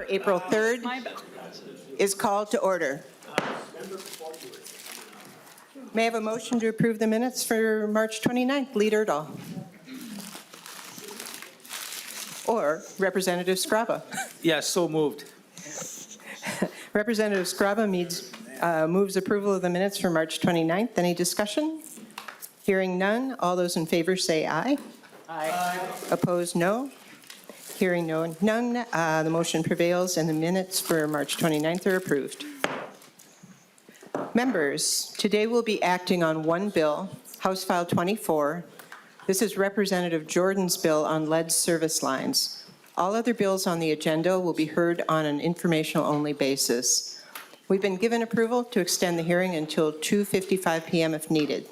for April 3rd is called to order. May I have a motion to approve the minutes for March 29th? Leader Urdahl. Or Representative Scraba. Yes, so moved. Representative Scraba moves approval of the minutes for March 29th. Any discussion? Hearing none, all those in favor say aye. Aye. Opposed, no. Hearing none, the motion prevails and the minutes for March 29th are approved. Members, today we'll be acting on one bill, House File 24. This is Representative Jordan's bill on lead service lines. All other bills on the agenda will be heard on an informational-only basis. We've been given approval to extend the hearing until 2:55 p.m. if needed.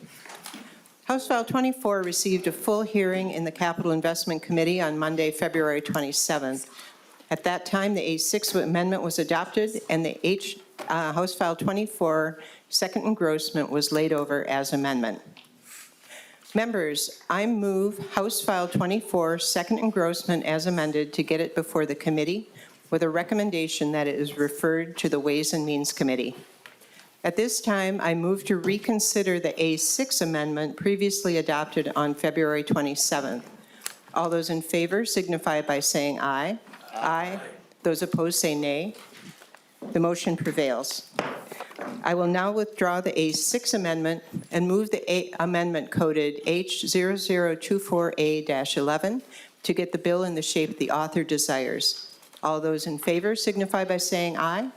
House File 24 received a full hearing in the Capital Investment Committee on Monday, February 27th. At that time, the A6 amendment was adopted and the House File 24 second engrossment was laid over as amendment. Members, I move House File 24 second engrossment as amended to get it before the committee with a recommendation that it is referred to the Ways and Means Committee. At this time, I move to reconsider the A6 amendment previously adopted on February 27th. All those in favor signify by saying aye. Aye. Those opposed say nay. The motion prevails. I will now withdraw the A6 amendment and move the amendment coded H0024A-11 to get the bill in the shape the author desires. All those in favor signify by saying aye.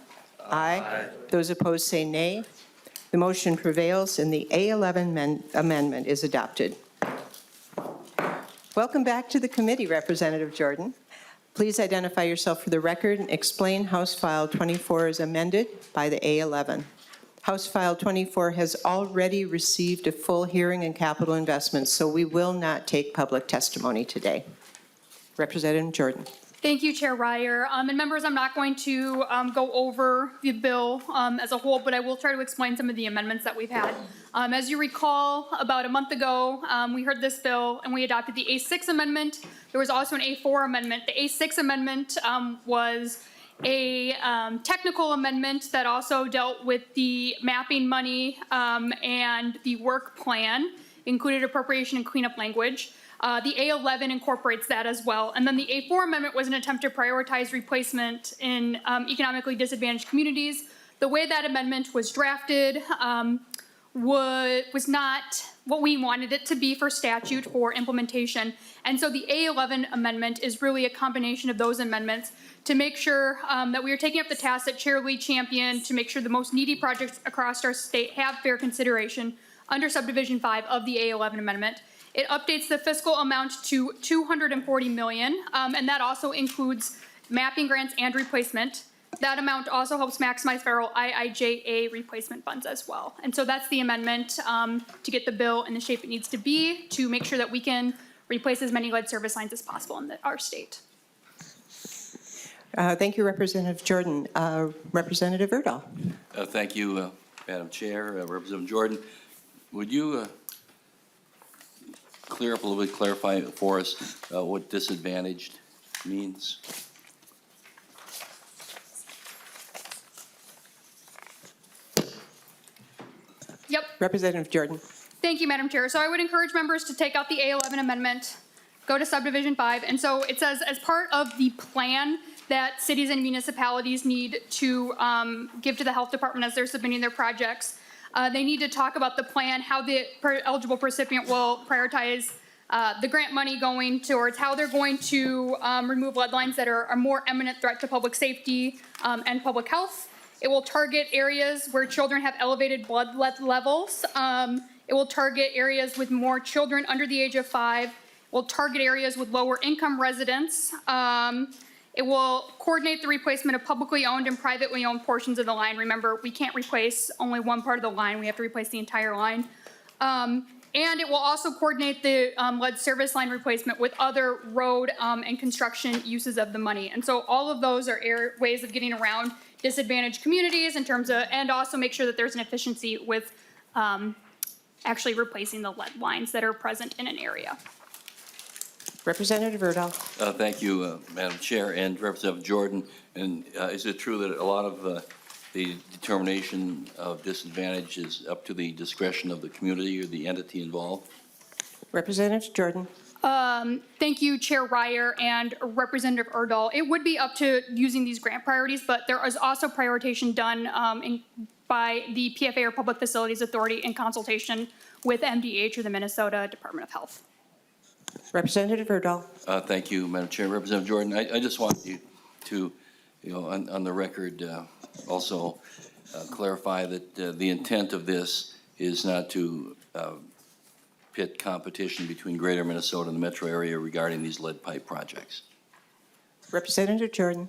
Aye. Those opposed say nay. The motion prevails and the A11 amendment is adopted. Welcome back to the committee, Representative Jordan. Please identify yourself for the record and explain House File 24 is amended by the A11. House File 24 has already received a full hearing in capital investments, so we will not take public testimony today. Representative Jordan. Thank you, Chair Ryer. And members, I'm not going to go over the bill as a whole, but I will try to explain some of the amendments that we've had. As you recall, about a month ago, we heard this bill and we adopted the A6 amendment. There was also an A4 amendment. The A6 amendment was a technical amendment that also dealt with the mapping money and the work plan, included appropriation and cleanup language. The A11 incorporates that as well. And then the A4 amendment was an attempt to prioritize replacement in economically disadvantaged communities. The way that amendment was drafted was not what we wanted it to be for statute for implementation. And so the A11 amendment is really a combination of those amendments to make sure that we are taking up the task that Chair Lee championed to make sure the most needy projects across our state have fair consideration under Subdivision 5 of the A11 amendment. It updates the fiscal amount to $240 million, and that also includes mapping grants and replacement. That amount also helps maximize federal IIJA replacement funds as well. And so that's the amendment to get the bill in the shape it needs to be to make sure that we can replace as many lead service lines as possible in our state. Thank you, Representative Jordan. Representative Urdahl. Thank you, Madam Chair. Representative Jordan, would you clear up a little bit, clarify for us what disadvantaged means? Yep. Representative Jordan. Thank you, Madam Chair. So I would encourage members to take out the A11 amendment, go to Subdivision 5, and so it says as part of the plan that cities and municipalities need to give to the health department as they're submitting their projects, they need to talk about the plan, how the eligible recipient will prioritize the grant money going towards how they're going to remove lead lines that are a more imminent threat to public safety and public health. It will target areas where children have elevated blood lead levels. It will target areas with more children under the age of 5. It will target areas with lower income residents. It will coordinate the replacement of publicly owned and privately owned portions of the line. Remember, we can't replace only one part of the line. We have to replace the entire line. And it will also coordinate the lead service line replacement with other road and construction uses of the money. And so all of those are ways of getting around disadvantaged communities in terms of, and also make sure that there's an efficiency with actually replacing the lead lines that are present in an area. Representative Urdahl. Thank you, Madam Chair, and Representative Jordan. And is it true that a lot of the determination of disadvantage is up to the discretion of the community or the entity involved? Representative Jordan. Thank you, Chair Ryer and Representative Urdahl. It would be up to using these grant priorities, but there is also prioritization done by the PFA or Public Facilities Authority in consultation with MDH or the Minnesota Department of Health. Representative Urdahl. Thank you, Madam Chair. Representative Jordan, I just want you to, on the record, also clarify that the intent of this is not to pit competition between greater Minnesota and the metro area regarding these lead pipe projects. Representative Jordan.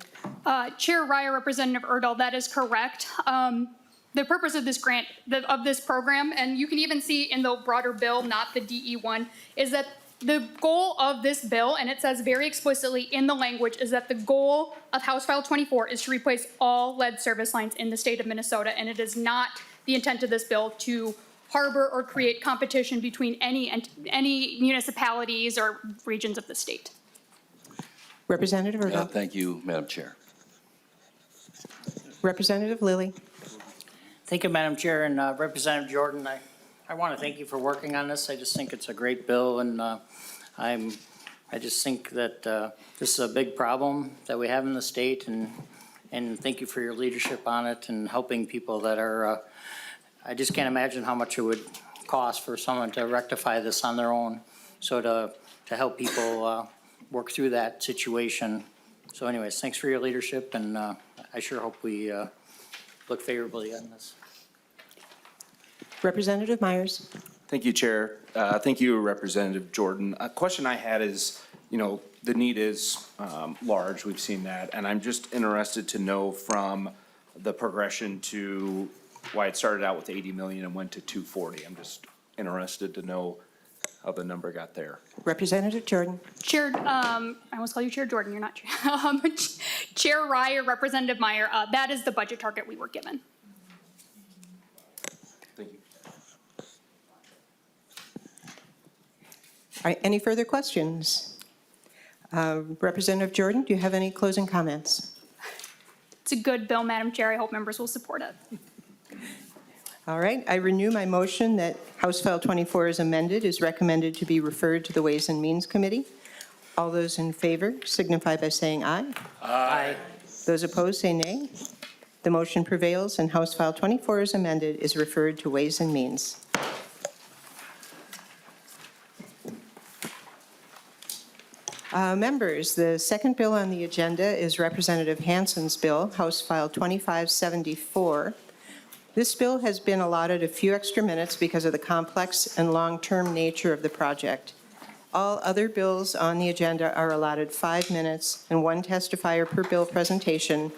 Chair Ryer, Representative Urdahl, that is correct. The purpose of this grant, of this program, and you can even see in the broader bill, not the DE one, is that the goal of this bill, and it says very explicitly in the language, is that the goal of House File 24 is to replace all lead service lines in the state of Minnesota, and it is not the intent of this bill to harbor or create competition between any municipalities or regions of the state. Representative Urdahl. Thank you, Madam Chair. Representative Lillie. Thank you, Madam Chair, and Representative Jordan. I want to thank you for working on this. I just think it's a great bill, and I just think that this is a big problem that we have in the state, and thank you for your leadership on it and helping people that are. I just can't imagine how much it would cost for someone to rectify this on their own. So to help people work through that situation. So, anyways, thanks for your leadership, and I sure hope we look favorably on this. Representative Myers. Thank you, Chair. Thank you, Representative Jordan. A question I had is, the need is large. We've seen that. And I'm just interested to know from the progression to why it started out with 80 million and went to 240. I'm just interested to know how the number got there. Representative Jordan. Chair, I almost call you Chair Jordan, you're not Chair. Chair Ryer, Representative Meyer, that is the budget target we were given. Thank you. All right, any further questions? Representative Jordan, do you have any closing comments? It's a good bill, Madam Chair. I hope members will support it. All right, I renew my motion that House File 24 as amended is recommended to be referred to the Ways and Means Committee. All those in favor signify by saying aye. Aye. Those opposed say nay. The motion prevails and House File 24 as amended is referred to Ways and Means. Members, the second bill on the agenda is Representative Hanson's bill, House File 2574. This bill has been allotted a few extra minutes because of the complex and long-term nature of the project. All other bills on the agenda are allotted 5 minutes and one testifier per bill presentation,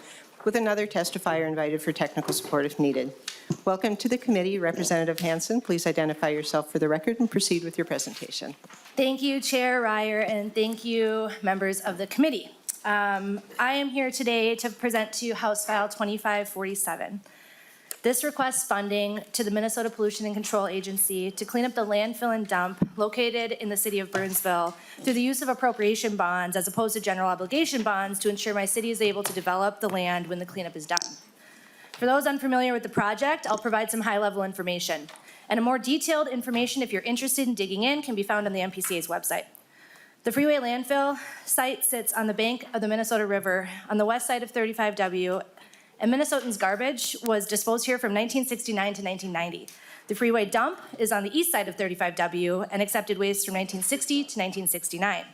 with another testifier invited for technical support if needed. Welcome to the committee. Representative Hanson, please identify yourself for the record and proceed with your presentation. Thank you, Chair Ryer, and thank you, members of the committee. I am here today to present to you House File 2547. This requests funding to the Minnesota Pollution and Control Agency to clean up the landfill and dump located in the city of Burnsville through the use of appropriation bonds as opposed to general obligation bonds to ensure my city is able to develop the land when the cleanup is done. For those unfamiliar with the project, I'll provide some high-level information. And a more detailed information, if you're interested in digging in, can be found on the MPCA's website. The freeway landfill site sits on the bank of the Minnesota River on the west side of 35W, and Minnesotans' garbage was disposed here from 1969 to 1990. The freeway dump is on the east side of 35W and accepted waste from 1960 to 1969.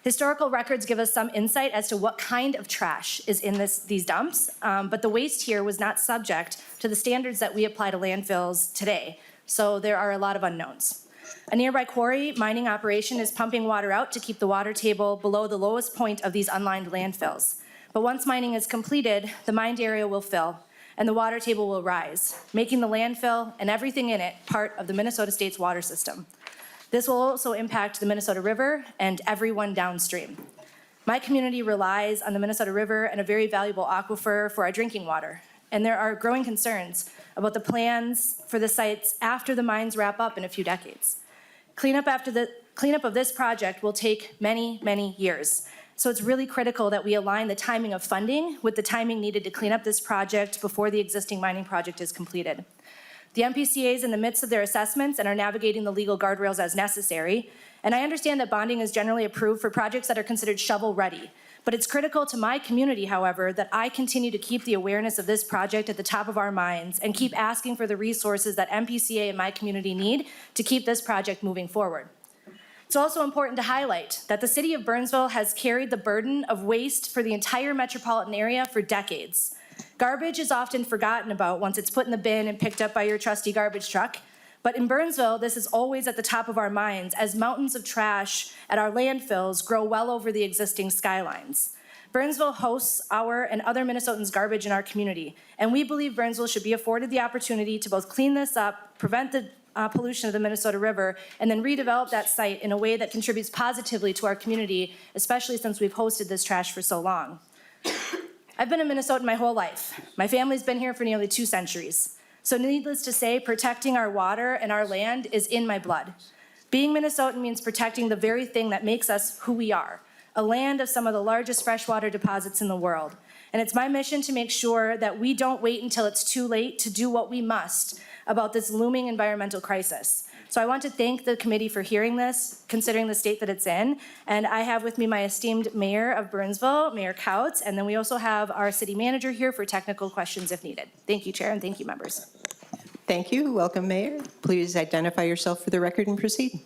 Historical records give us some insight as to what kind of trash is in these dumps, but the waste here was not subject to the standards that we apply to landfills today, so there are a lot of unknowns. A nearby quarry mining operation is pumping water out to keep the water table below the lowest point of these unlined landfills. But once mining is completed, the mined area will fill and the water table will rise, making the landfill and everything in it part of the Minnesota State's water system. This will also impact the Minnesota River and everyone downstream. My community relies on the Minnesota River and a very valuable aquifer for our drinking water, and there are growing concerns about the plans for the sites after the mines wrap up in a few decades. Cleanup after Cleanup of this project will take many, many years. So it's really critical that we align the timing of funding with the timing needed to clean up this project before the existing mining project is completed. The MPCA is in the midst of their assessments and are navigating the legal guardrails as necessary. And I understand that bonding is generally approved for projects that are considered shovel-ready. But it's critical to my community, however, that I continue to keep the awareness of this project at the top of our minds and keep asking for the resources that MPCA and my community need to keep this project moving forward. It's also important to highlight that the city of Burnsville has carried the burden of waste for the entire metropolitan area for decades. Garbage is often forgotten about once it's put in the bin and picked up by your trusty garbage truck. But in Burnsville, this is always at the top of our minds as mountains of trash at our landfills grow well over the existing skylines. Burnsville hosts our and other Minnesotans' garbage in our community, and we believe Burnsville should be afforded the opportunity to both clean this up, prevent the pollution of the Minnesota River, and then redevelop that site in a way that contributes positively to our community, especially since we've hosted this trash for so long. I've been a Minnesotan my whole life. My family's been here for nearly 2 centuries. So needless to say, protecting our water and our land is in my blood. Being Minnesotan means protecting the very thing that makes us who we are, a land of some of the largest freshwater deposits in the world. And it's my mission to make sure that we don't wait until it's too late to do what we must about this looming environmental crisis. So I want to thank the committee for hearing this, considering the state that it's in. And I have with me my esteemed mayor of Burnsville, Mayor Couts, and then we also have our city manager here for technical questions if needed. Thank you, Chair, and thank you, members. Thank you. Welcome, Mayor. Please identify yourself for the record and proceed.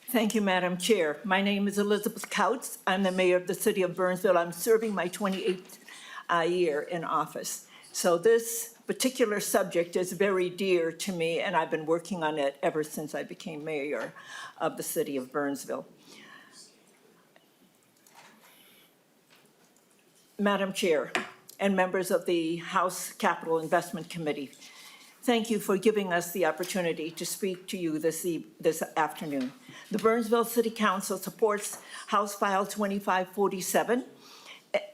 Thank you, Madam Chair. My name is Elizabeth Couts. I'm the mayor of the city of Burnsville. I'm serving my 28th year in office. So this particular subject is very dear to me, and I've been working on it ever since I became mayor of the city of Burnsville. Madam Chair and members of the House Capital Investment Committee, thank you for giving us the opportunity to speak to you this afternoon. The Burnsville City Council supports House File 2547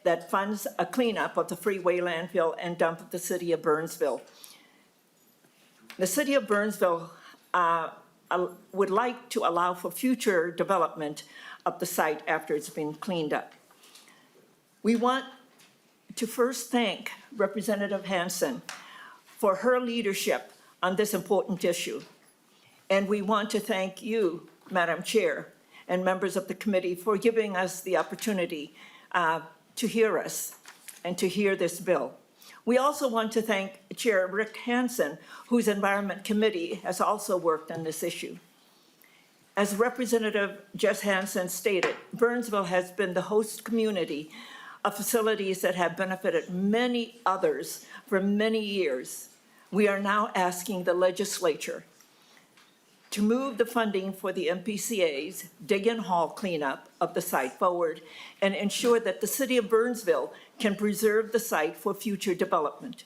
that funds a cleanup of the freeway, landfill, and dump of the city of Burnsville. The city of Burnsville would like to allow for future development of the site after it's been cleaned up. We want to first thank Representative Hanson for her leadership on this important issue. And we want to thank you, Madam Chair, and members of the committee for giving us the opportunity to hear us and to hear this bill. We also want to thank Chair Rick Hanson, whose Environment Committee has also worked on this issue. As Representative Jess Hanson stated, Burnsville has been the host community of facilities that have benefited many others for many years. We are now asking the legislature to move the funding for the MPCA's dig-in haul cleanup of the site forward and ensure that the city of Burnsville can preserve the site for future development.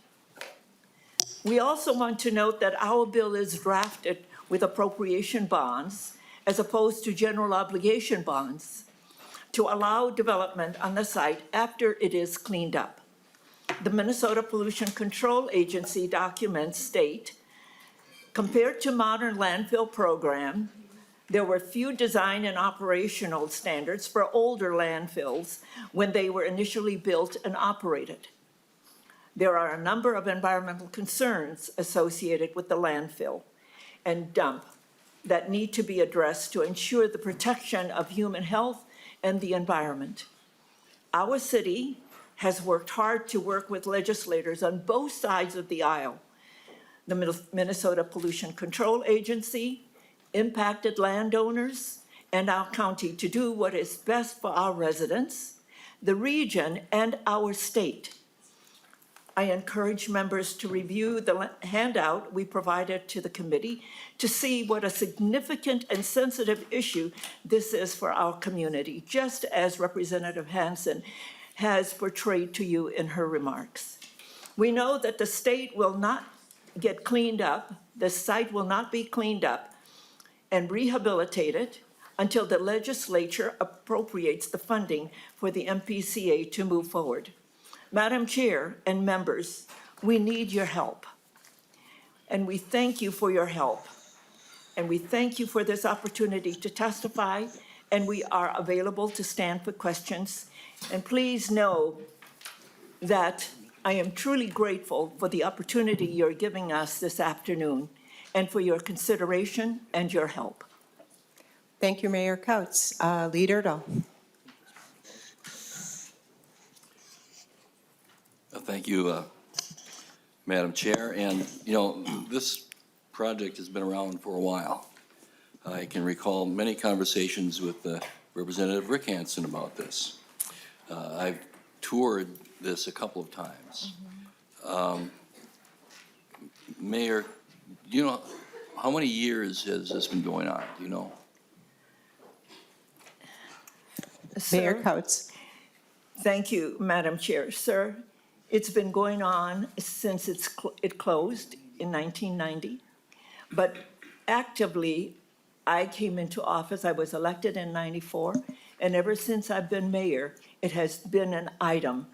We also want to note that our bill is drafted with appropriation bonds as opposed to general obligation bonds to allow development on the site after it is cleaned up. The Minnesota Pollution Control Agency documents state, compared to modern landfill program, there were few design and operational standards for older landfills when they were initially built and operated. There are a number of environmental concerns associated with the landfill and dump that need to be addressed to ensure the protection of human health and the environment. Our city has worked hard to work with legislators on both sides of the aisle. The Minnesota Pollution Control Agency, impacted landowners, and our county to do what is best for our residents, the region, and our state. I encourage members to review the handout we provided to the committee to see what a significant and sensitive issue this is for our community, just as Representative Hanson has portrayed to you in her remarks. We know that the state will not get cleaned up, the site will not be cleaned up and rehabilitated until the legislature appropriates the funding for the MPCA to move forward. Madam Chair and members, we need your help. And we thank you for your help. and we thank you for this opportunity to testify, and we are available to stand for questions. And please know that I am truly grateful for the opportunity you're giving us this afternoon and for your consideration and your help. Thank you, Mayor Couts. Lead Urdahl. Thank you, Madam Chair. And, this project has been around for a while. I can recall many conversations with Representative Rick Hanson about this. I've toured this a couple of times. Mayor, do you know, how many years has this been going on? Do you know? Mayor Sir? Couts. Thank you, Madam Chair. Sir, it's been going on since it closed in 1990, but actively, I came into office, I was elected in 94, and ever since I've been mayor, it has been an item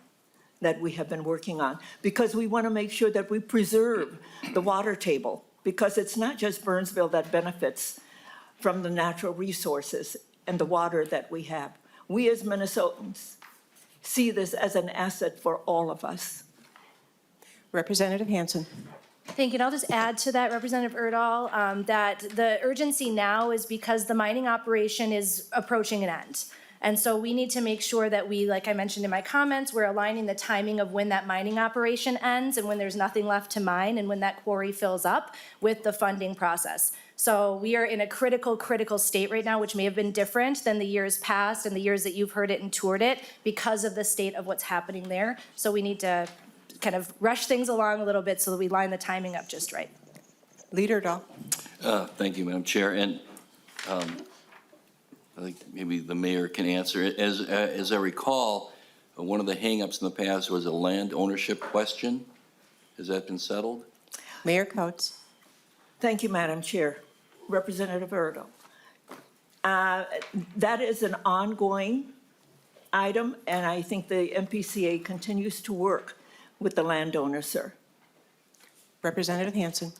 that we have been working on, because we want to make sure that we preserve the water table, because it's not just Burnsville that benefits from the natural resources and the water that we have. We as Minnesotans see this as an asset for all of us. Representative Hanson. Thank you. And I'll just add to that, Representative Urdahl, that the urgency now is because the mining operation is approaching an end. And so we need to make sure that we, like I mentioned in my comments, we're aligning the timing of when that mining operation ends and when there's nothing left to mine and when that quarry fills up with the funding process. So we are in a critical state right now, which may have been different than the years past and the years that you've heard it and toured it because of the state of what's happening there. So we need to kind of rush things along a little bit so that we line the timing up just right. Lead Urdahl. Thank you, Madam Chair. And I think maybe the mayor can answer it. As I recall, one of the hangups in the past was a land ownership question. Has that been settled? Mayor Couts. Thank you, Madam Chair. Representative Urdahl. That is an ongoing item, and I think the MPCA continues to work with the landowner, sir. Representative Hanson.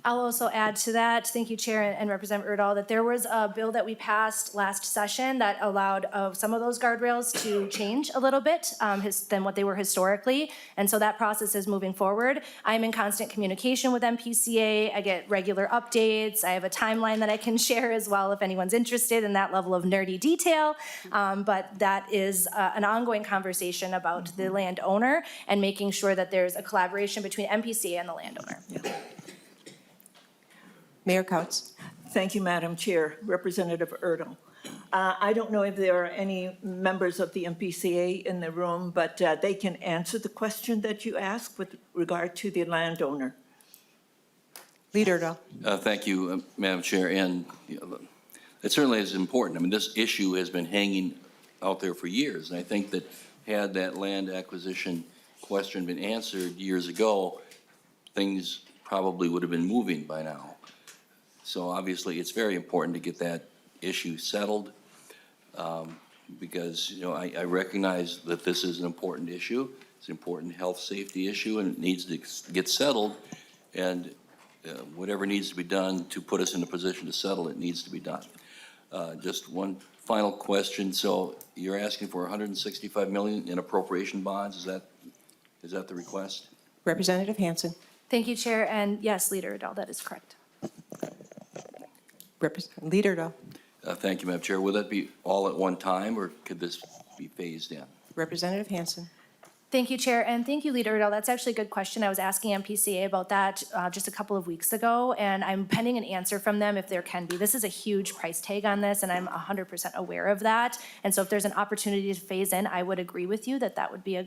I'll also add to that, thank you, Chair and Representative Urdahl, that there was a bill that we passed last session that allowed some of those guardrails to change a little bit than what they were historically. And so that process is moving forward. I'm in constant communication with MPCA. I get regular updates. I have a timeline that I can share as well if anyone's interested in that level of nerdy detail. But that is an ongoing conversation about the landowner and making sure that there's a collaboration between MPCA and the landowner. Yeah. Mayor Couts. Thank you, Madam Chair. Representative Urdahl. I don't know if there are any members of the MPCA in the room, but they can answer the question that you asked with regard to the landowner. Lead Urdahl. Thank you, Madam Chair. And it certainly is important. I mean, this issue has been hanging out there for years. And I think that had that land acquisition question been answered years ago, things probably would have been moving by now. So obviously, it's very important to get that issue settled because, I recognize that this is an important issue. It's an important health safety issue, and it needs to get settled. And whatever needs to be done to put us in a position to settle it needs to be done. Just one final question. So you're asking for $165 million in appropriation bonds. Is that the request? Representative Hanson. Thank you, Chair, and yes, Leader Urdahl, that is correct. Lead Urdahl. Thank you, Madam Chair. Will that be all at one time, or could this be phased in? Representative Hanson. Thank you, Chair, and thank you, Leader Urdahl. That's actually a good question. I was asking MPCA about that just a couple of weeks ago, and I'm pending an answer from them if there can be. This is a huge price tag on this, and I'm 100% aware of that. And so if there's an opportunity to phase in, I would agree with you that that would be a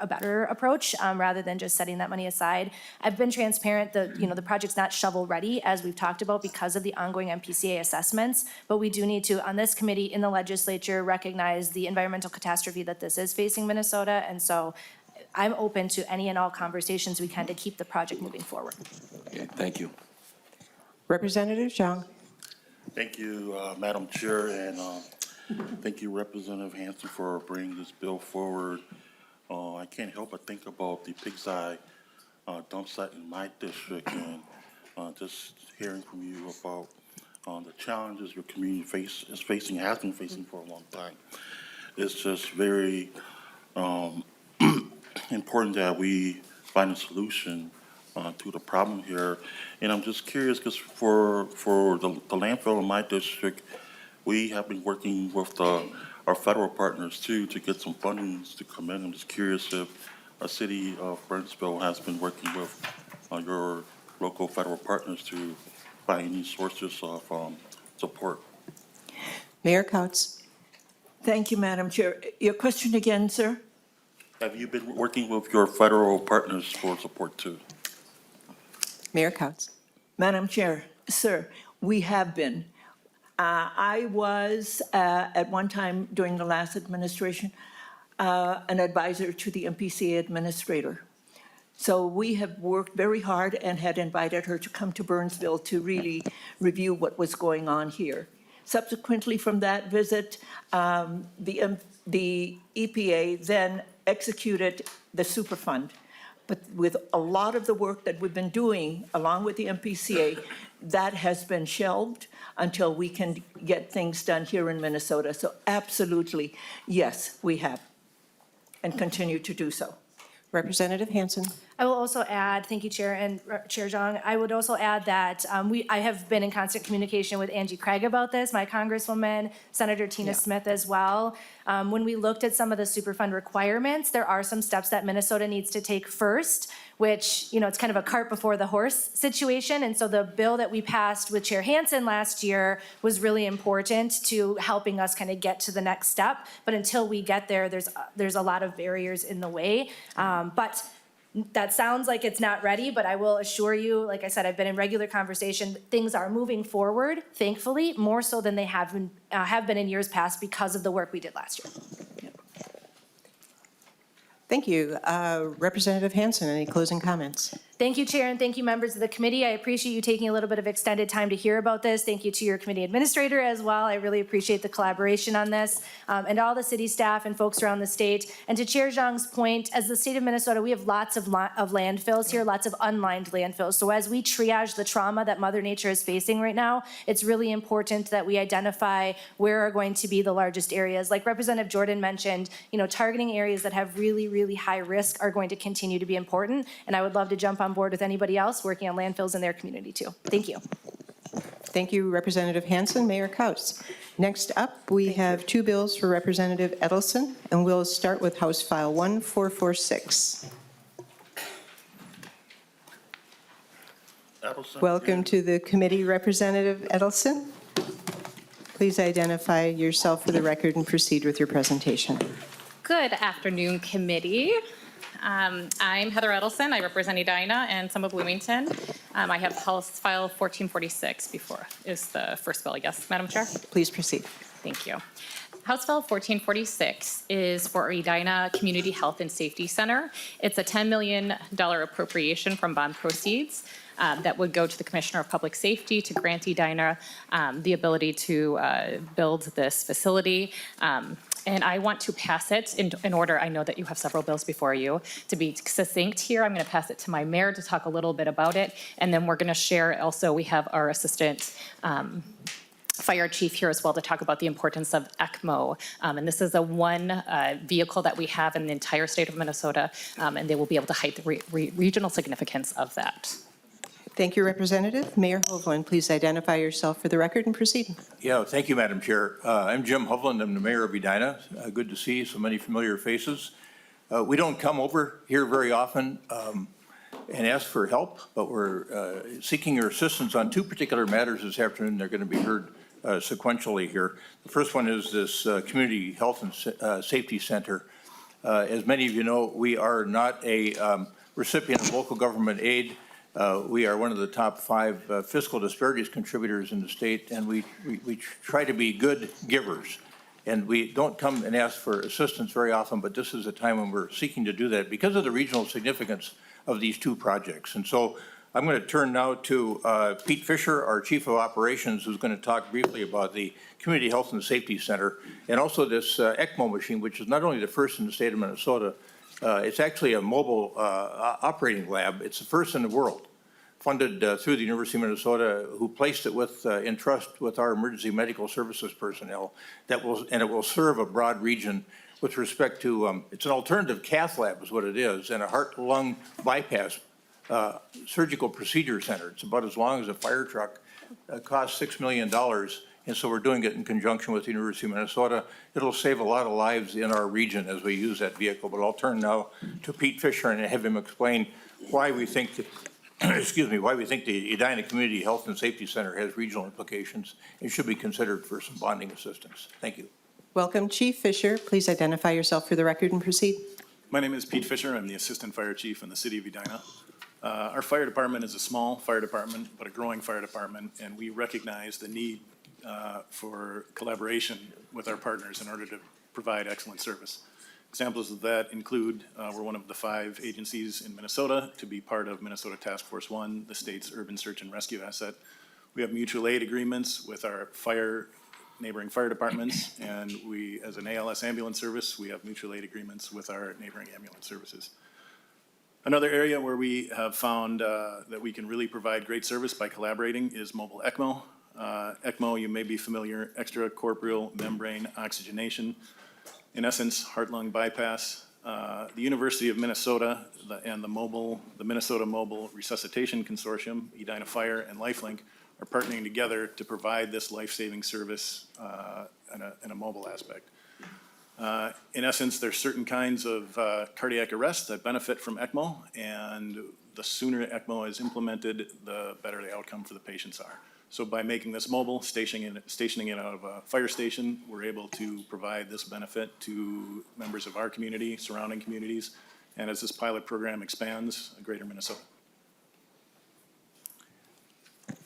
better approach rather than just setting that money aside. I've been transparent that, the project's not shovel-ready, as we've talked about, because of the ongoing MPCA assessments, but we do need to, on this committee in the legislature, recognize the environmental catastrophe that this is facing Minnesota, and so I'm open to any and all conversations we can to keep the project moving forward. Okay, thank you. Representative Zhang. Thank you, Madam Chair, and thank you, Representative Hanson, for bringing this bill forward. I can't help but think about the Pig's Eye dump site in my district, and just hearing from you about the challenges your community is facing, has been facing for a long time. It's just very important that we find a solution to the problem here. And I'm just curious, because for the landfill in my district, we have been working with our federal partners too to get some funding to come in. I'm just curious if a city of Burnsville has been working with your local federal partners to find any sources of support. Mayor Couts. Thank you, Madam Chair. Your question again, sir? Have you been working with your federal partners for support too? Mayor Couts. Madam Chair, sir, we have been. I was, at one time during the last administration, an advisor to the MPCA administrator. So we have worked very hard and had invited her to come to Burnsville to really review what was going on here. Subsequently from that visit, the EPA then executed the Superfund. But with a lot of the work that we've been doing, along with the MPCA, that has been shelved until we can get things done here in Minnesota. So absolutely, yes, we have, and continue to do so. Representative Hanson. I will also add, thank you, Chair and Chair Zhang. I would also add that I have been in constant communication with Angie Craig about this, my Congresswoman, Senator Tina Smith as well. When we looked at some of the Superfund requirements, there are some steps that Minnesota needs to take first, which, you know, it's kind of a cart before the horse situation. And so the bill that we passed with Chair Hanson last year was really important to helping us kind of get to the next step. But until we get there, there's a lot of barriers in the way. But that sounds like it's not ready, but I will assure you, like I said, I've been in regular conversation. Things are moving forward, thankfully, more so than they have been in years past because of the work we did last year. Thank you. Representative Hanson, any closing comments? Thank you, Chair, and thank you, members of the committee. I appreciate you taking a little bit of extended time to hear about this. Thank you to your committee administrator as well. I really appreciate the collaboration on this, and all the city staff and folks around the state. And to Chair Zhang's point, as the state of Minnesota, we have lots of landfills here, lots of unlined landfills. So as we triage the trauma that Mother Nature is facing right now, it's really important that we identify where are going to be the largest areas. Like Representative Jordan mentioned, you know, targeting areas that have really, really high risk are going to continue to be important. And I would love to jump on board with anybody else working on landfills in their community too. Thank you. Thank you, Representative Hanson. Mayor Couts. Next up, we have two bills for Representative Edelson, and we'll start with House File 1446. Edelson? Welcome to the committee, Representative Edelson. Please identify yourself for the record and proceed with your presentation. Good afternoon, committee. I'm Heather Edelson. I represent Edina and some of Bloomington. I have House File 1446 before is the first bill, yes, Madam Chair? Please proceed. Thank you. House File 1446 is for Edina Community Health and Safety Center. It's a $10 million appropriation from bond proceeds that would go to the Commissioner of Public Safety to grant Edina the ability to build this facility. And I want to pass it in order. I know that you have several bills before you. To be succinct here, I'm going to pass it to my mayor to talk a little bit about it. And then we're going to share also, we have our assistant fire chief here as well to talk about the importance of ECMO. And this is a one vehicle that we have in the entire state of Minnesota, and they will be able to height the regional significance of that. Thank you, Representative. Mayor Hovland, please identify yourself for the record and proceed. Yeah, thank you, Madam Chair. I'm Jim Hovland. I'm the mayor of Edina. Good to see so many familiar faces. We don't come over here very often and ask for help, but we're seeking your assistance on two particular matters this afternoon. They're going to be heard sequentially here. The first one is this Community Health and Safety Center. As many of you know, we are not a recipient of local government aid. We are one of the top 5 fiscal disparities contributors in the state, and we try to be good givers. And we don't come and ask for assistance very often, but this is a time when we're seeking to do that because of the regional significance of these two projects. And so I'm going to turn now to Pete Fisher, our Chief of Operations, who's going to talk briefly about the Community Health and Safety Center, and also this ECMO machine, which is not only the first in the state of Minnesota, it's actually a mobile operating lab. It's the first in the world. funded through the University of Minnesota, who placed it with, in trust with our emergency medical services personnel, and it will serve a broad region with respect to, it's an alternative cath lab is what it is, and a heart-lung bypass surgical procedure center. It's about as long as a fire truck. Costs $6 million, and so we're doing it in conjunction with the University of Minnesota. It'll save a lot of lives in our region as we use that vehicle, but I'll turn now to Pete Fisher and have him explain why we think that, excuse me, why we think the Edina Community Health and Safety Center has regional implications and should be considered for some bonding assistance. Thank you. Welcome, Chief Fisher. Please identify yourself for the record and proceed. My name is Pete Fisher. I'm the Assistant Fire Chief in the City of Edina. Our fire department is a small fire department, but a growing fire department, and we recognize the need for collaboration with our partners in order to provide excellent service. Examples of that include, we're one of the 5 agencies in Minnesota to be part of Minnesota Task Force 1, the state's urban search and rescue asset. We have mutual aid agreements with our neighboring fire departments, and we, as an ALS ambulance service, we have mutual aid agreements with our neighboring ambulance services. Another area where we have found that we can really provide great service by collaborating is mobile ECMO. ECMO, you may be familiar, extracorporeal membrane oxygenation. In essence, heart-lung bypass. The University of Minnesota and the Minnesota Mobile Resuscitation Consortium, Edina Fire and LifeLink, are partnering together to provide this life-saving service in a mobile aspect. In essence, there's certain kinds of cardiac arrest that benefit from ECMO, and the sooner ECMO is implemented, the better the outcome for the patients are. So by making this mobile, stationing it out of a fire station, we're able to provide this benefit to members of our community, surrounding communities, and as this pilot program expands, greater Minnesota.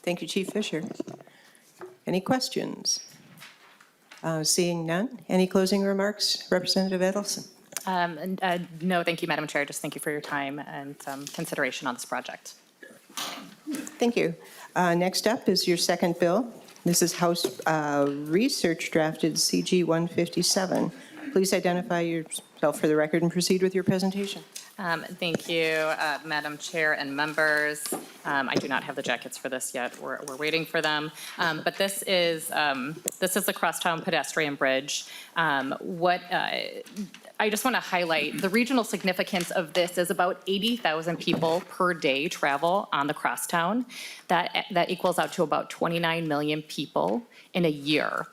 Thank you, Chief Fisher. Any questions? Seeing none. Any closing remarks, Representative Edelson? No, thank you, Madam Chair. Just thank you for your time and consideration on this project. Thank you. Next up is your second bill. This is House Research Drafted CG 157. Please identify yourself for the record and proceed with your presentation. Thank you, Madam Chair and members. I do not have the jackets for this yet. We're waiting for them. But this is the Crosstown Pedestrian Bridge. I just want to highlight the regional significance of this is about 80,000 people per day travel on the Crosstown. That equals out to about 29 million people in a year.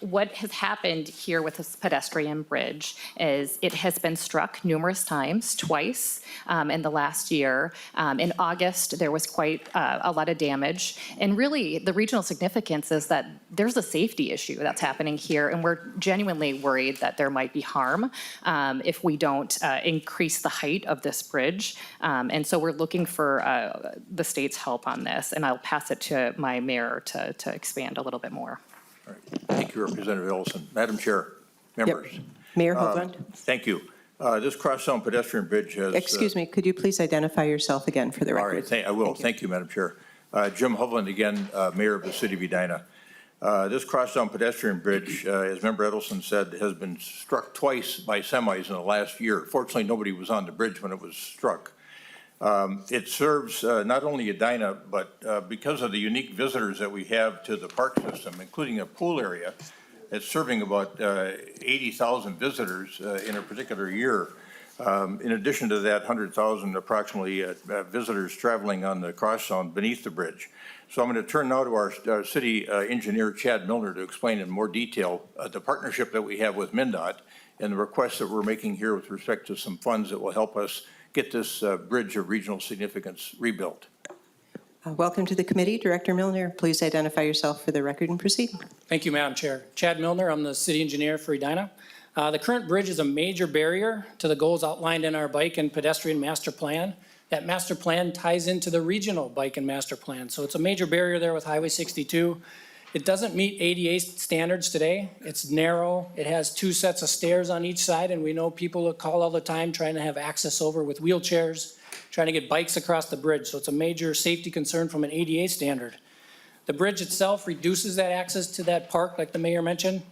What has happened here with this pedestrian bridge is it has been struck numerous times, twice in the last year. In August, there was quite a lot of damage. And really, the regional significance is that there's a safety issue that's happening here, and we're genuinely worried that there might be harm if we don't increase the height of this bridge. And so we're looking for the state's help on this, and I'll pass it to my mayor to expand a little bit more. All right. Thank you, Representative Edelson. Madam Chair, members. Yep. Mayor Hovland. Thank you. This Crosstown Pedestrian Bridge has... Excuse me, could you please identify yourself again for the record? All right, I will. Thank you, Madam Chair. Jim Hovland again, Mayor of the City of Edina. This Crosstown Pedestrian Bridge, as Member Edelson said, has been struck twice by semis in the last year. Fortunately, nobody was on the bridge when it was struck. It serves not only Edina, but because of the unique visitors that we have to the park system, including a pool area, it's serving about 80,000 visitors in a particular year. In addition to that, 100,000 approximately visitors traveling on the Crosstown beneath the bridge. So I'm going to turn now to our city engineer, Chad Milner, to explain in more detail the partnership that we have with MnDOT and the requests that we're making here with respect to some funds that will help us get this bridge of regional significance rebuilt. Welcome to the committee. Director Milner, please identify yourself for the record and proceed. Thank you, Madam Chair. Chad Milner, I'm the city engineer for Edina. The current bridge is a major barrier to the goals outlined in our bike and pedestrian master plan. That master plan ties into the regional bike and master plan. So it's a major barrier there with Highway 62. It doesn't meet ADA standards today. It's narrow. It has 2 sets of stairs on each side, and we know people call all the time trying to have access over with wheelchairs, trying to get bikes across the bridge. So it's a major safety concern from an ADA standard. The bridge itself reduces that access to that park, like the mayor mentioned.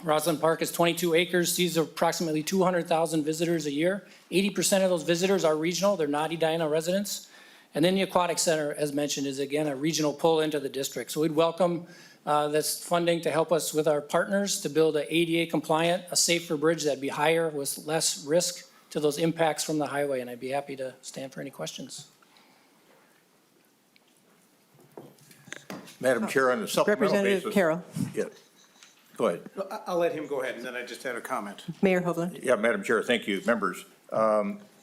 Roslyn Park is 22 acres, sees approximately 200,000 visitors a year. 80% of those visitors are regional. They're not Edina residents. And then the Aquatic Center, as mentioned, is again a regional pull into the district. So we'd welcome this funding to help us with our partners to build a ADA compliant, a safer bridge that'd be higher with less risk to those impacts from the highway. And I'd be happy to stand for any questions. Madam Chair, on a supplemental basis. Representative Carroll. Yeah. Go ahead. I'll let him go ahead, and then I just had a comment. Mayor Hovland. Yeah, Madam Chair, thank you. Members,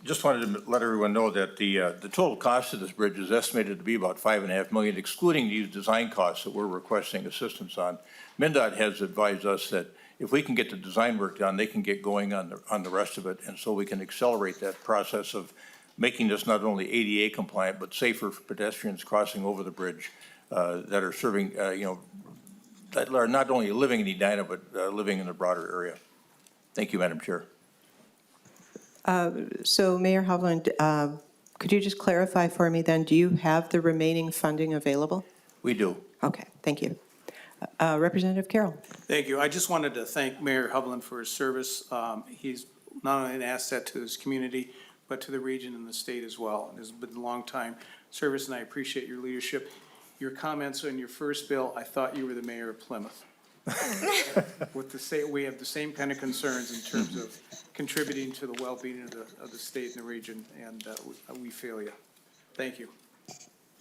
just wanted to let everyone know that the total cost of this bridge is estimated to be about $5.5 million, excluding these design costs that we're requesting assistance on. MnDOT has advised us that if we can get the design work done, they can get going on the rest of it, and so we can accelerate that process of making this not only ADA compliant, but safer for pedestrians crossing over the bridge that are serving, that are not only living in Edina, but living in the broader area. Thank you, Madam Chair. So Mayor Hovland, could you just clarify for me then, do you have the remaining funding available? We do. Okay, thank you. Representative Carroll. Thank you. I just wanted to thank Mayor Hovland for his service. He's not only an asset to his community, but to the region and the state as well. It's been a long time service, and I appreciate your leadership. Your comments on your first bill, I thought you were the mayor of Plymouth. We have the same kind of concerns in terms of contributing to the well-being of the state and the region, and we feel you. Thank you.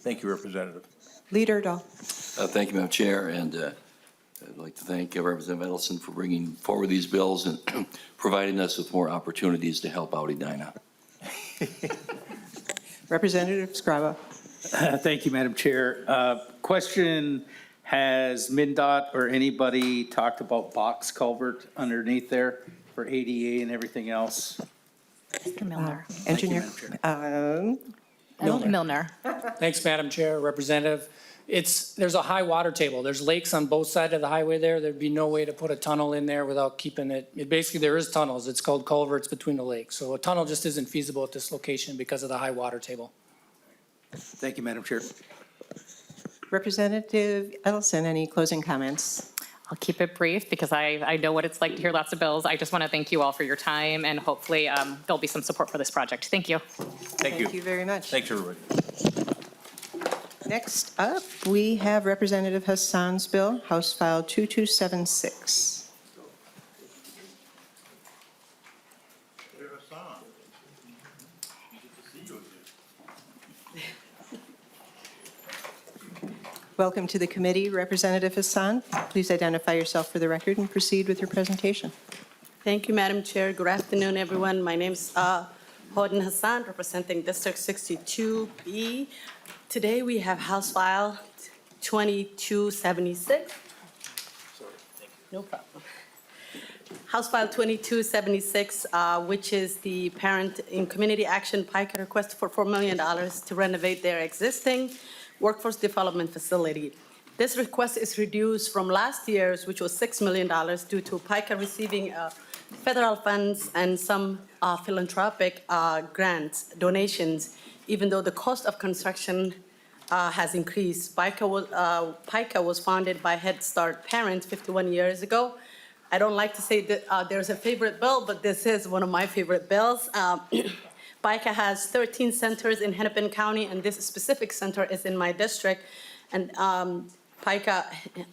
Thank you, Representative. Leader Urdahl. Thank you, Madam Chair, and I'd like to thank Representative Edelson for bringing forward these bills and providing us with more opportunities to help out Edina. Representative Scrabo. Thank you, Madam Chair. Question, has MnDOT or anybody talked about box culvert underneath there for ADA and everything else? Mr. Milner. Engineer. Milner. Thanks, Madam Chair, Representative. There's a high water table. There's lakes on both sides of the highway there. There'd be no way to put a tunnel in there without keeping it. Basically, there is tunnels. It's called culverts between the lakes. So a tunnel just isn't feasible at this location because of the high water table. Thank you, Madam Chair. Representative Edelson, any closing comments? I'll keep it brief because I know what it's like to hear lots of bills. I just want to thank you all for your time, and hopefully there'll be some support for this project. Thank you. Thank you. Thank you very much. Thanks, everybody. Next up, we have Representative Hassan's bill, House File 2276. Welcome to the committee, Representative Hassan. Please identify yourself for the record and proceed with your presentation. Thank you, Madam Chair. Good afternoon, everyone. My name's Hornstein Hassan, representing District 62B. Today we have House File 2276. No problem. House File 2276, which is the Parent in Community Action PICA request for $4 million to renovate their existing workforce development facility. This request is reduced from last year's, which was $6 million, due to PICA receiving federal funds and some philanthropic grants, donations, even though the cost of construction has increased. PICA was founded by Head Start parents 51 years ago. I don't like to say that there's a favorite bill, but this is one of my favorite bills. PICA has 13 centers in Hennepin County, and this specific center is in my district. And PICA,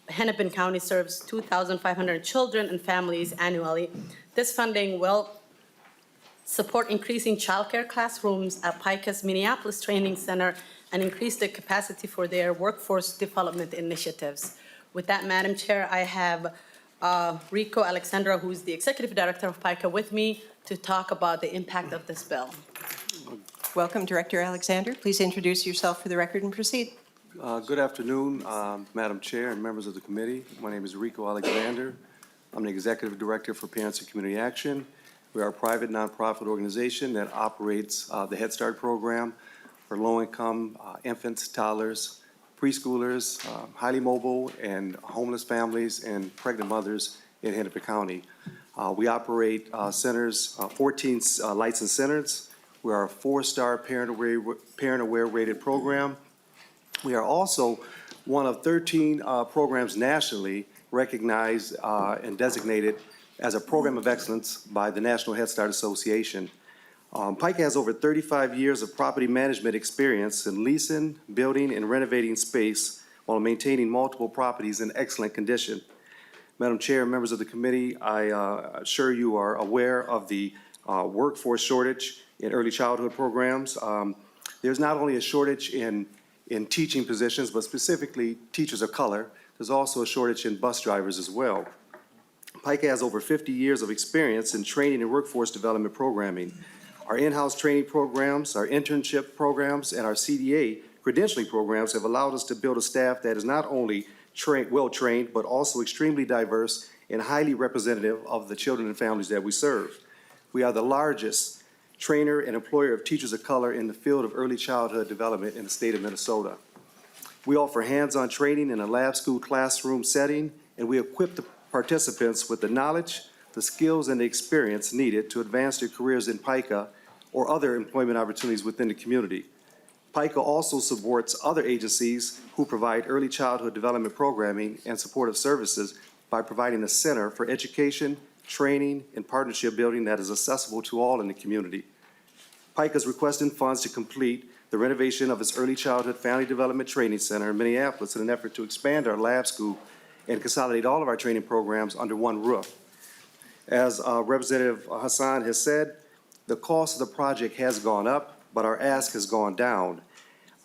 Hennepin County serves 2,500 children and families annually. This funding will support increasing childcare classrooms at PICA's Minneapolis Training Center and increase the capacity for their workforce development initiatives. With that, Madam Chair, I have Rico Alexandra, who is the Executive Director of PICA, with me to talk about the impact of this bill. Welcome, Director Alexander. Please introduce yourself for the record and proceed. Good afternoon, Madam Chair and members of the committee. My name is Rico Alexander. I'm the Executive Director for Parents in Community Action. We are a private nonprofit organization that operates the Head Start program for low-income infants, toddlers, preschoolers, highly mobile and homeless families, and pregnant mothers in Hennepin County. We operate centers, 14 licensed centers. We are a 4-star parent-aware rated program. We are also one of 13 programs nationally recognized and designated as a program of excellence by the National Head Start Association. Pike has over 35 years of property management experience in leasing, building, and renovating space while maintaining multiple properties in excellent condition. Madam Chair and members of the committee, I assure you are aware of the workforce shortage in early childhood programs. There's not only a shortage in teaching positions, but specifically teachers of color. There's also a shortage in bus drivers as well. Pike has over 50 years of experience in training and workforce development programming. Our in-house training programs, our internship programs, and our CDA credentialing programs have allowed us to build a staff that is not only well-trained, but also extremely diverse and highly representative of the children and families that we serve. We are the largest trainer and employer of teachers of color in the field of early childhood development in the state of Minnesota. We offer hands-on training in a lab school classroom setting, and we equip the participants with the knowledge, the skills, and the experience needed to advance their careers in PICA or other employment opportunities within the community. PICA also supports other agencies who provide early childhood development programming and supportive services by providing a center for education, training, and partnership building that is accessible to all in the community. PICA is requesting funds to complete the renovation of its Early Childhood Family Development Training Center in Minneapolis in an effort to expand our lab school and consolidate all of our training programs under one roof. As Representative Hassan has said, the cost of the project has gone up, but our ask has gone down.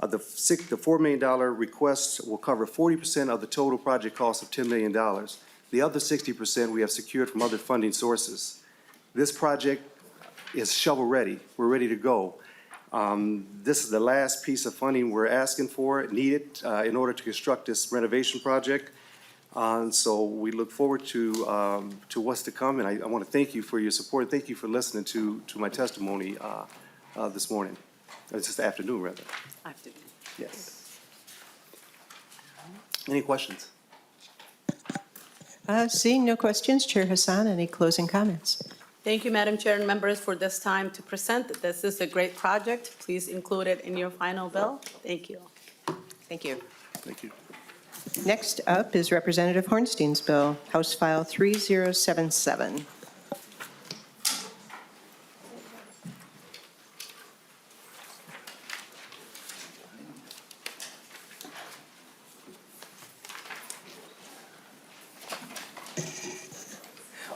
The $4 million request will cover 40% of the total project cost of $10 million. The other 60% we have secured from other funding sources. This project is shovel-ready. We're ready to go. This is the last piece of funding we're asking for, needed in order to construct this renovation project. So we look forward to what's to come, and I want to thank you for your support. Thank you for listening to my testimony this morning. It's just afternoon, rather. Afternoon. Yes. Any questions? Seeing no questions, Chair Hassan, any closing comments? Thank you, Madam Chair and members, for this time to present. This is a great project. Please include it in your final bill. Thank you. Thank you. Thank you. Next up is Representative Hornstein's bill, House File 3077.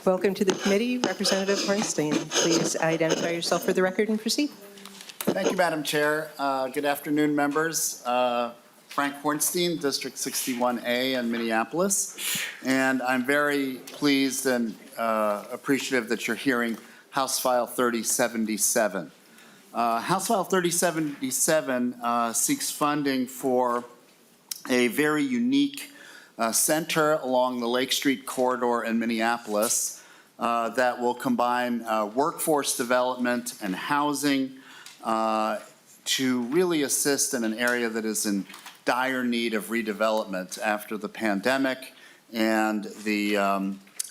Welcome to the committee, Representative Hornstein. Please identify yourself for the record and proceed. Thank you, Madam Chair. Good afternoon, members. Frank Hornstein, District 61A in Minneapolis. And I'm very pleased and appreciative that you're hearing House File 3077. House File 3077 seeks funding for a very unique center along the Lake Street corridor in Minneapolis that will combine workforce development and housing to really assist in an area that is in dire need of redevelopment after the pandemic and the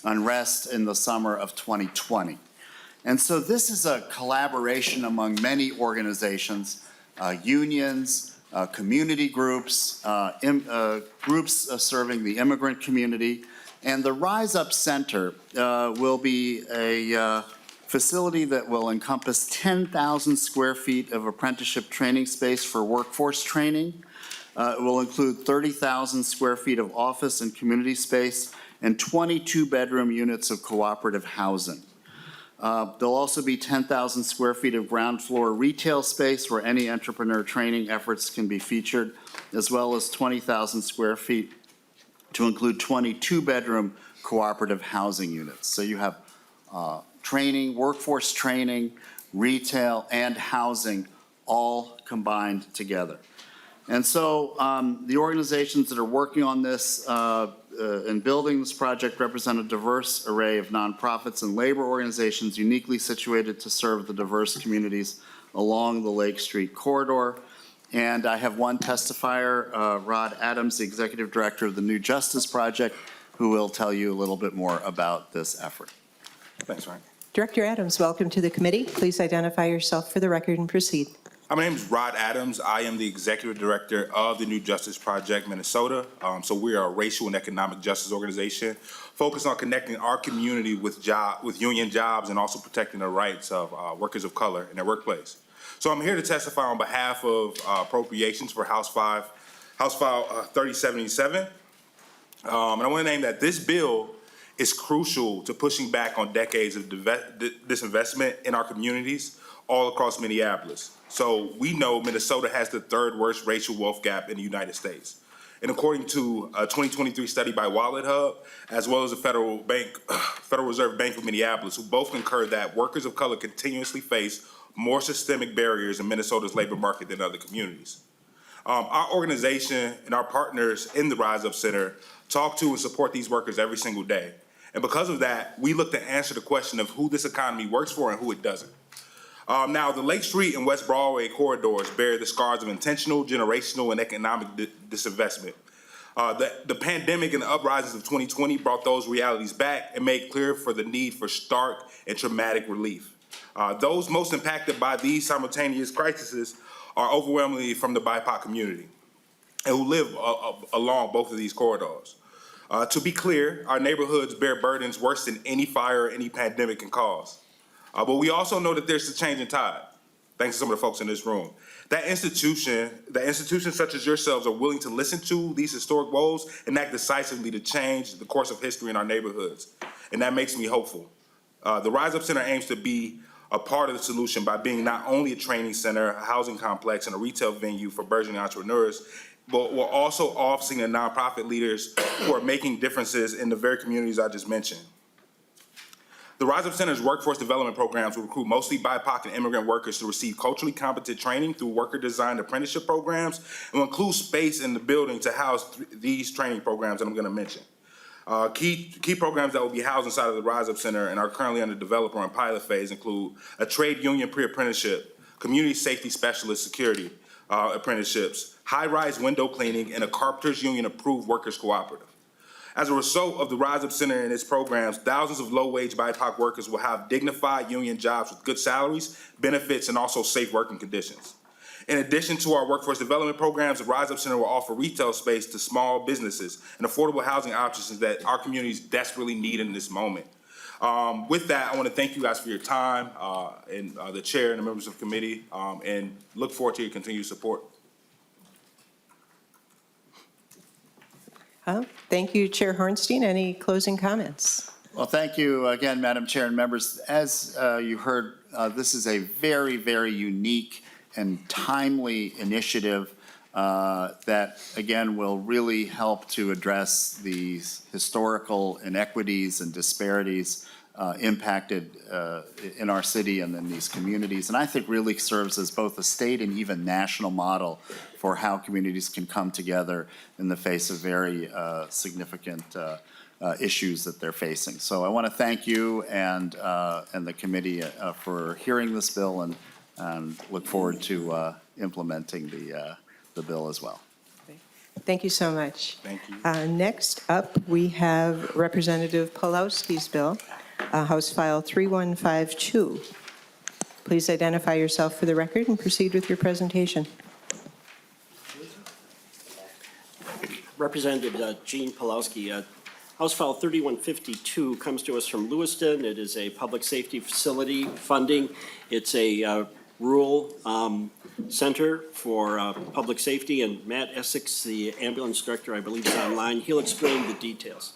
unrest in the summer of 2020. And so this is a collaboration among many organizations, unions, community groups, groups serving the immigrant community. And the Rise Up Center will be a facility that will encompass 10,000 square feet of apprenticeship training space for workforce training. It will include 30,000 square feet of office and community space and 22 bedroom units of cooperative housing. There'll also be 10,000 square feet of ground floor retail space where any entrepreneur training efforts can be featured, as well as 20,000 square feet to include 22 bedroom cooperative housing units. So you have training, workforce training, retail, and housing all combined together. And so the organizations that are working on this and building this project represent a diverse array of nonprofits and labor organizations uniquely situated to serve the diverse communities along the Lake Street corridor. And I have one testifier, Rod Adams, the Executive Director of the New Justice Project, who will tell you a little bit more about this effort. Thanks, Frank. Director Adams, welcome to the committee. Please identify yourself for the record and proceed. My name is Rod Adams. I am the Executive Director of the New Justice Project Minnesota. So we are a racial and economic justice organization focused on connecting our community with union jobs and also protecting the rights of workers of color in their workplace. So I'm here to testify on behalf of appropriations for House File 3077. And I want to name that this bill is crucial to pushing back on decades of disinvestment in our communities all across Minneapolis. So we know Minnesota has the third worst racial wealth gap in the United States. And according to a 2023 study by Wallet Hub, as well as the Federal Reserve Bank of Minneapolis, who both concur that workers of color continuously face more systemic barriers in Minnesota's labor market than other communities. Our organization and our partners in the Rise Up Center talk to and support these workers every single day. And because of that, we look to answer the question of who this economy works for and who it doesn't. Now, the Lake Street and West Broadway corridors bear the scars of intentional, generational, and economic disinvestment. The pandemic and the uprisings of 2020 brought those realities back and made clear for the need for stark and traumatic relief. Those most impacted by these simultaneous crises are overwhelmingly from the BIPOC community and who live along both of these corridors. To be clear, our neighborhoods bear burdens worse than any fire or any pandemic can cause. But we also know that there's a changing tide, thanks to some of the folks in this room. That institutions such as yourselves are willing to listen to these historic woes and act decisively to change the course of history in our neighborhoods. And that makes me hopeful. The Rise Up Center aims to be a part of the solution by being not only a training center, a housing complex, and a retail venue for burgeoning entrepreneurs, but we're also offering the nonprofit leaders who are making differences in the very communities I just mentioned. The Rise Up Center's workforce development programs will recruit mostly BIPOC and immigrant workers to receive culturally competent training through worker-designed apprenticeship programs and will include space in the building to house these training programs that I'm going to mention. Key programs that will be housed inside of the Rise Up Center and are currently under development or in pilot phase include a trade union pre-apprenticeship, community safety specialist security apprenticeships, high-rise window cleaning, and a carpenters union approved workers cooperative. As a result of the Rise Up Center and its programs, thousands of low-wage BIPOC workers will have dignified union jobs with good salaries, benefits, and also safe working conditions. In addition to our workforce development programs, the Rise Up Center will offer retail space to small businesses and affordable housing options that our communities desperately need in this moment. With that, I want to thank you guys for your time and the chair and the members of the committee, and look forward to your continued support. Thank you, Chair Hornstein. Any closing comments? Well, thank you again, Madam Chair and members. As you heard, this is a very, very unique and timely initiative that, again, will really help to address these historical inequities and disparities impacted in our city and in these communities. And I think really serves as both a state and even national model for how communities can come together in the face of very significant issues that they're facing. So I want to thank you and the committee for hearing this bill and look forward to implementing the bill as well. Thank you so much. Thank you. Next up, we have Representative Pelowski's bill, House File 3152. Please identify yourself for the record and proceed with your presentation. Representative Gene Pelowski. House File 3152 comes to us from Lewiston. It is a public safety facility funding. It's a rural center for public safety, and Matt Essex, the ambulance director, I believe is online. He'll explain the details.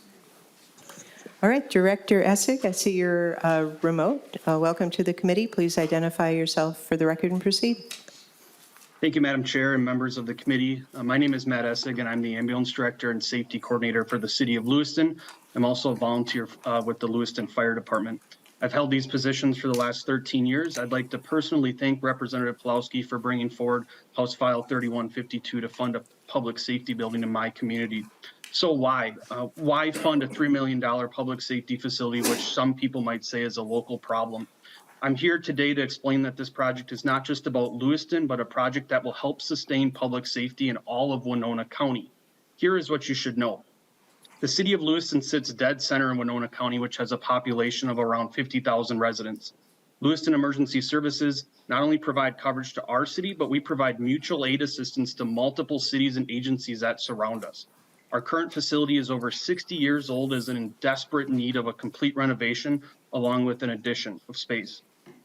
All right, Director Essex, I see you're remote. Welcome to the committee. Please identify yourself for the record and proceed. Thank you, Madam Chair and members of the committee. My name is Matt Essig, and I'm the ambulance director and safety coordinator for the city of Lewiston. I'm also a volunteer with the Lewiston Fire Department. I've held these positions for the last 13 years. I'd like to personally thank Representative Pelowski for bringing forward House File 3152 to fund a public safety building in my community. So why? Why fund a $3 million public safety facility, which some people might say is a local problem? I'm here today to explain that this project is not just about Lewiston, but a project that will help sustain public safety in all of Winona County. Here is what you should know. The city of Lewiston sits dead center in Winona County, which has a population of around 50,000 residents. Lewiston Emergency Services not only provide coverage to our city, but we provide mutual aid assistance to multiple cities and agencies that surround us. Our current facility is over 60 years old, is in desperate need of a complete renovation along with an addition of space.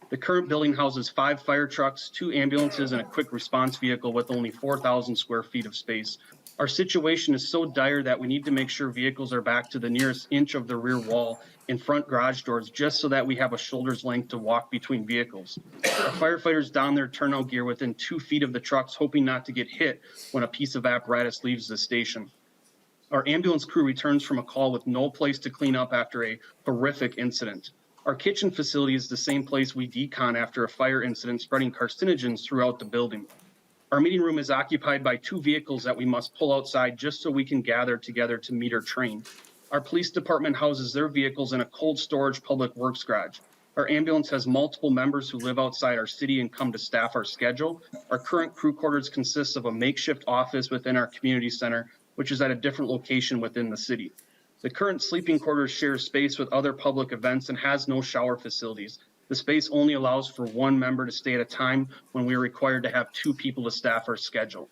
The current building houses 5 fire trucks, 2 ambulances, and a quick response vehicle with only 4,000 square feet of space. Our situation is so dire that we need to make sure vehicles are back to the nearest inch of the rear wall and front garage doors, just so that we have a shoulder's length to walk between vehicles. Our firefighters don their turnout gear within 2 feet of the trucks, hoping not to get hit when a piece of apparatus leaves the station. Our ambulance crew returns from a call with no place to clean up after a horrific incident. Our kitchen facility is the same place we decon after a fire incident, spreading carcinogens throughout the building. Our meeting room is occupied by 2 vehicles that we must pull outside just so we can gather together to meet or train. Our police department houses their vehicles in a cold storage public works garage. Our ambulance has multiple members who live outside our city and come to staff our schedule. Our current crew quarters consists of a makeshift office within our community center, which is at a different location within the city. The current sleeping quarters shares space with other public events and has no shower facilities. The space only allows for 1 member to stay at a time when we are required to have 2 people to staff our schedule.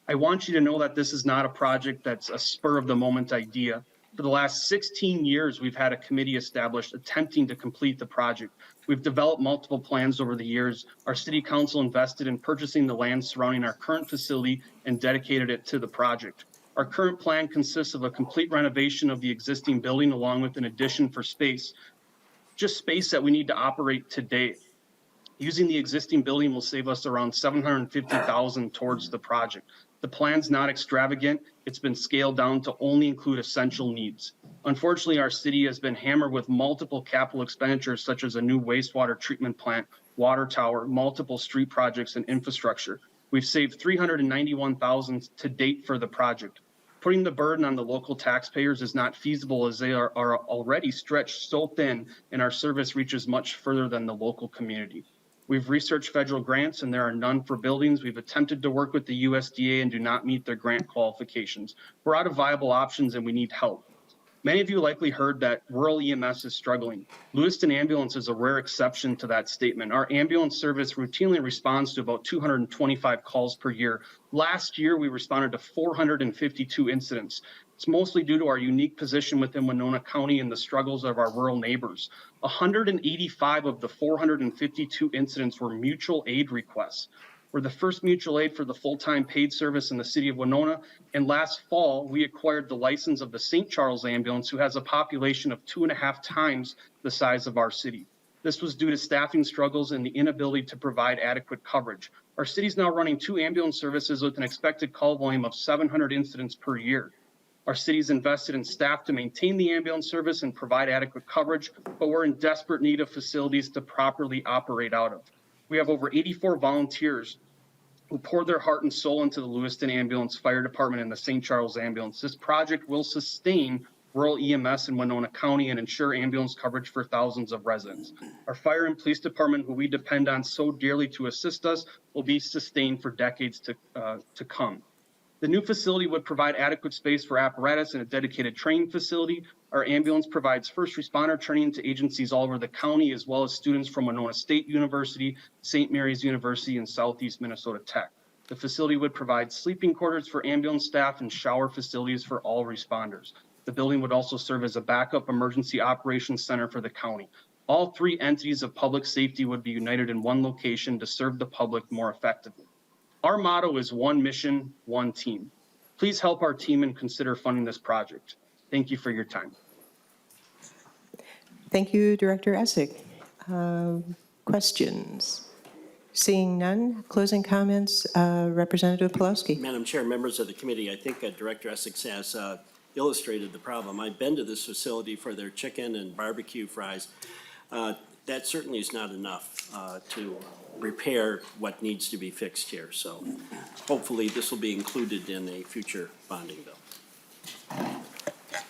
I want you to know that this is not a project that's a spur of the moment idea. For the last 16 years, we've had a committee established attempting to complete the project. We've developed multiple plans over the years. Our city council invested in purchasing the land surrounding our current facility and dedicated it to the project. Our current plan consists of a complete renovation of the existing building along with an addition for space, just space that we need to operate today. Using the existing building will save us around $750,000 towards the project. The plan's not extravagant. It's been scaled down to only include essential needs. Unfortunately, our city has been hammered with multiple capital expenditures such as a new wastewater treatment plant, water tower, multiple street projects, and infrastructure. We've saved $391,000 to date for the project. Putting the burden on the local taxpayers is not feasible as they are already stretched so thin and our service reaches much further than the local community. We've researched federal grants and there are none for buildings. We've attempted to work with the USDA and do not meet their grant qualifications. We're out of viable options and we need help. Many of you likely heard that rural EMS is struggling. Lewiston Ambulance is a rare exception to that statement. Our ambulance service routinely responds to about 225 calls per year. Last year, we responded to 452 incidents. It's mostly due to our unique position within Winona County and the struggles of our rural neighbors. 185 of the 452 incidents were mutual aid requests. We're the first mutual aid for the full-time paid service in the city of Winona. And last fall, we acquired the license of the St. Charles Ambulance, who has a population of 2.5 times the size of our city. This was due to staffing struggles and the inability to provide adequate coverage. Our city is now running 2 ambulance services with an expected call volume of 700 incidents per year. Our city's invested in staff to maintain the ambulance service and provide adequate coverage, but we're in desperate need of facilities to properly operate out of. We have over 84 volunteers who pour their heart and soul into the Lewiston Ambulance Fire Department and the St. Charles Ambulance. This project will sustain rural EMS in Winona County and ensure ambulance coverage for thousands of residents. Our fire and police department, who we depend on so dearly to assist us, will be sustained for decades to come. The new facility would provide adequate space for apparatus and a dedicated training facility. Our ambulance provides first responder training to agencies all over the county, as well as students from Winona State University, St. Mary's University, and Southeast Minnesota Tech. The facility would provide sleeping quarters for ambulance staff and shower facilities for all responders. The building would also serve as a backup emergency operations center for the county. All 3 entities of public safety would be united in one location to serve the public more effectively. Our motto is one mission, one team. Please help our team and consider funding this project. Thank you for your time. Thank you, Director Essig. Questions? Seeing none, closing comments, Representative Pelowski. Madam Chair, members of the committee, I think Director Essex has illustrated the problem. I've been to this facility for their chicken and barbecue fries. That certainly is not enough to repair what needs to be fixed here. So hopefully this will be included in a future bonding bill.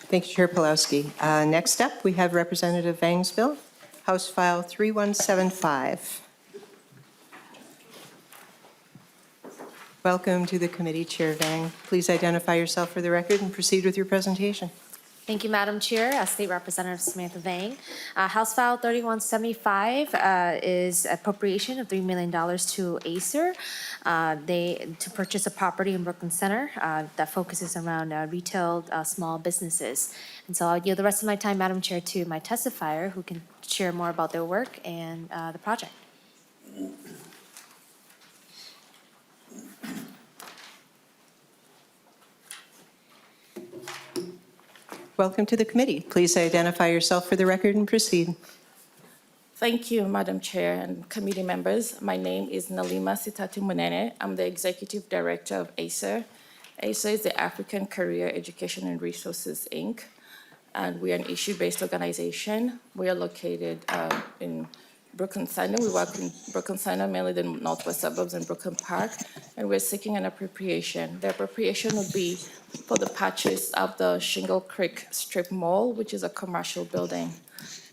Thank you, Chair Pelowski. Next up, we have Representative Vang's bill, House File 3175. Welcome to the committee, Chair Vang. Please identify yourself for the record and proceed with your presentation. Thank you, Madam Chair. State Representative Samantha Vang. House File 3175 is appropriation of $3 million to Acer. To purchase a property in Brooklyn Center that focuses around retail small businesses. And so I'll yield the rest of my time, Madam Chair, to my testifier who can share more about their work and the project. Welcome to the committee. Please identify yourself for the record and proceed. Thank you, Madam Chair and committee members. My name is Nalima Sitati Munene. I'm the Executive Director of ACER. ACER is the African Career Education and Resources, Inc., and we are an issue-based organization. We are located in Brooklyn Center. We work in Brooklyn Center, mainly the northwest suburbs and Brooklyn Park, and we're seeking an appropriation. The appropriation would be for the purchase of the Shingle Creek Strip Mall, which is a commercial building.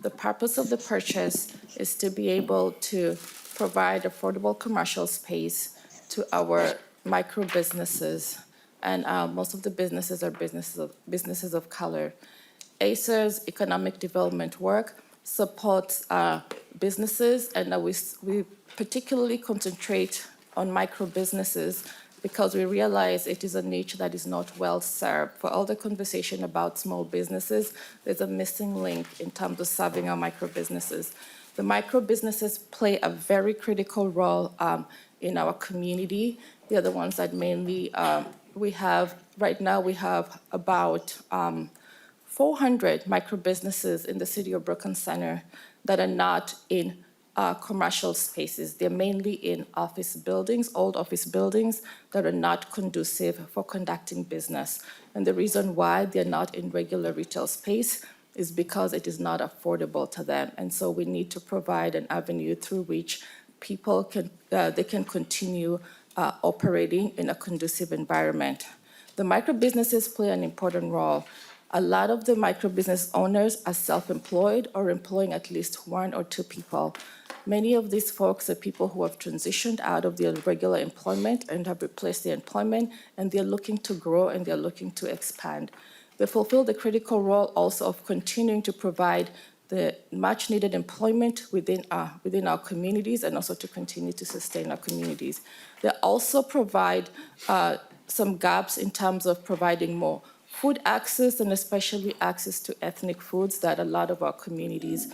The purpose of the purchase is to be able to provide affordable commercial space to our micro businesses, and most of the businesses are businesses of color. ACER's economic development work supports businesses, and we particularly concentrate on micro businesses because we realize it is a niche that is not well served. For all the conversation about small businesses, there's a missing link in terms of serving our micro businesses. The micro businesses play a very critical role in our community. They're the ones that mainly right now we have about 400 micro businesses in the city of Brooklyn Center that are not in commercial spaces. They're mainly in office buildings, old office buildings that are not conducive for conducting business. And the reason why they're not in regular retail space is because it is not affordable to them. And so we need to provide an avenue through which people can continue operating in a conducive environment. The micro businesses play an important role. A lot of the micro business owners are self-employed or employing at least 1 or 2 people. Many of these folks are people who have transitioned out of their regular employment and have replaced their employment, and they're looking to grow and they're looking to expand. They fulfill the critical role also of continuing to provide the much-needed employment within our communities and also to continue to sustain our communities. They also provide some gaps in terms of providing more food access and especially access to ethnic foods that a lot of our communities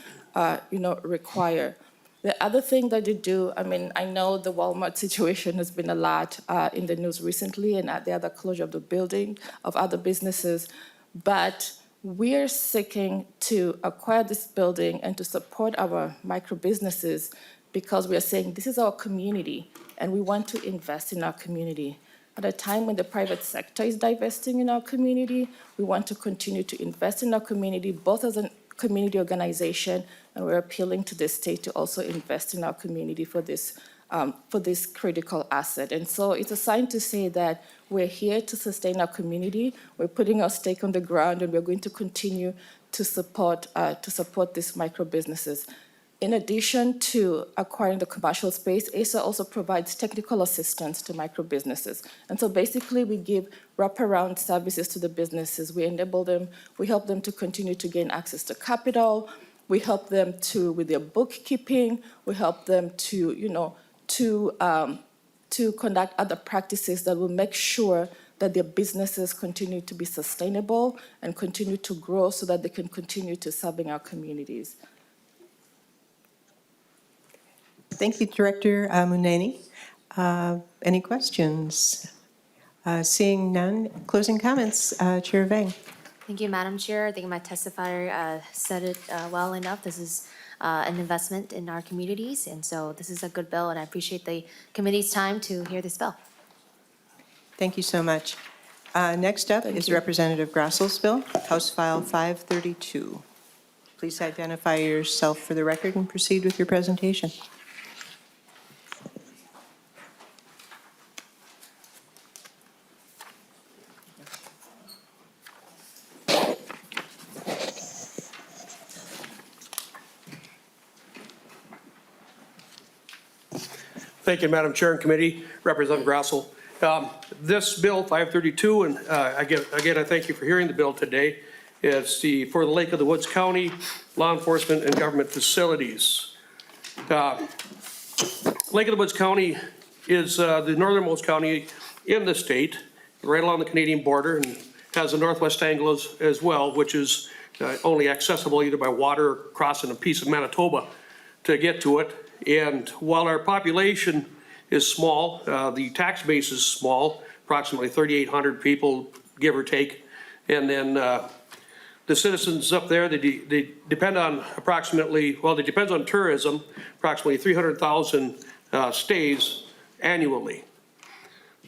require. The other thing that they do, I know the Walmart situation has been a lot in the news recently and the other closure of the building of other businesses, but we're seeking to acquire this building and to support our micro businesses because we are saying this is our community and we want to invest in our community. At a time when the private sector is divesting in our community, we want to continue to invest in our community, both as a community organization, and we're appealing to the state to also invest in our community for this critical asset. And so it's a sign to say that we're here to sustain our community, we're putting our stake on the ground, and we're going to continue to support these micro businesses. In addition to acquiring the commercial space, ACER also provides technical assistance to micro businesses. And so basically we give wraparound services to the businesses. We enable them, we help them to continue to gain access to capital, we help them with their bookkeeping, we help them to conduct other practices that will make sure that their businesses continue to be sustainable and continue to grow so that they can continue to serving our communities. Thank you, Director Munene. Any questions? Seeing none, closing comments, Chair Vang. Thank you, Madam Chair. I think my testifier said it well enough. This is an investment in our communities, and so this is a good bill, and I appreciate the committee's time to hear this bill. Thank you so much. Next up is Representative Grossell's bill, House File 532. Please identify yourself for the record and proceed with your presentation. Thank you, Madam Chair and Committee, Representative Grossell. This bill, 532, and again, I thank you for hearing the bill today, It's for the Lake of the Woods County, law enforcement and government facilities. Lake of the Woods County is the northernmost county in the state, right along the Canadian border, and has a northwest angle as well, which is only accessible either by water or crossing a piece of Manitoba to get to it. And while our population is small, the tax base is small, approximately 3,800 people, give or take. And then the citizens up there, they depend on approximately, well, it depends on tourism, approximately 300,000 stays annually.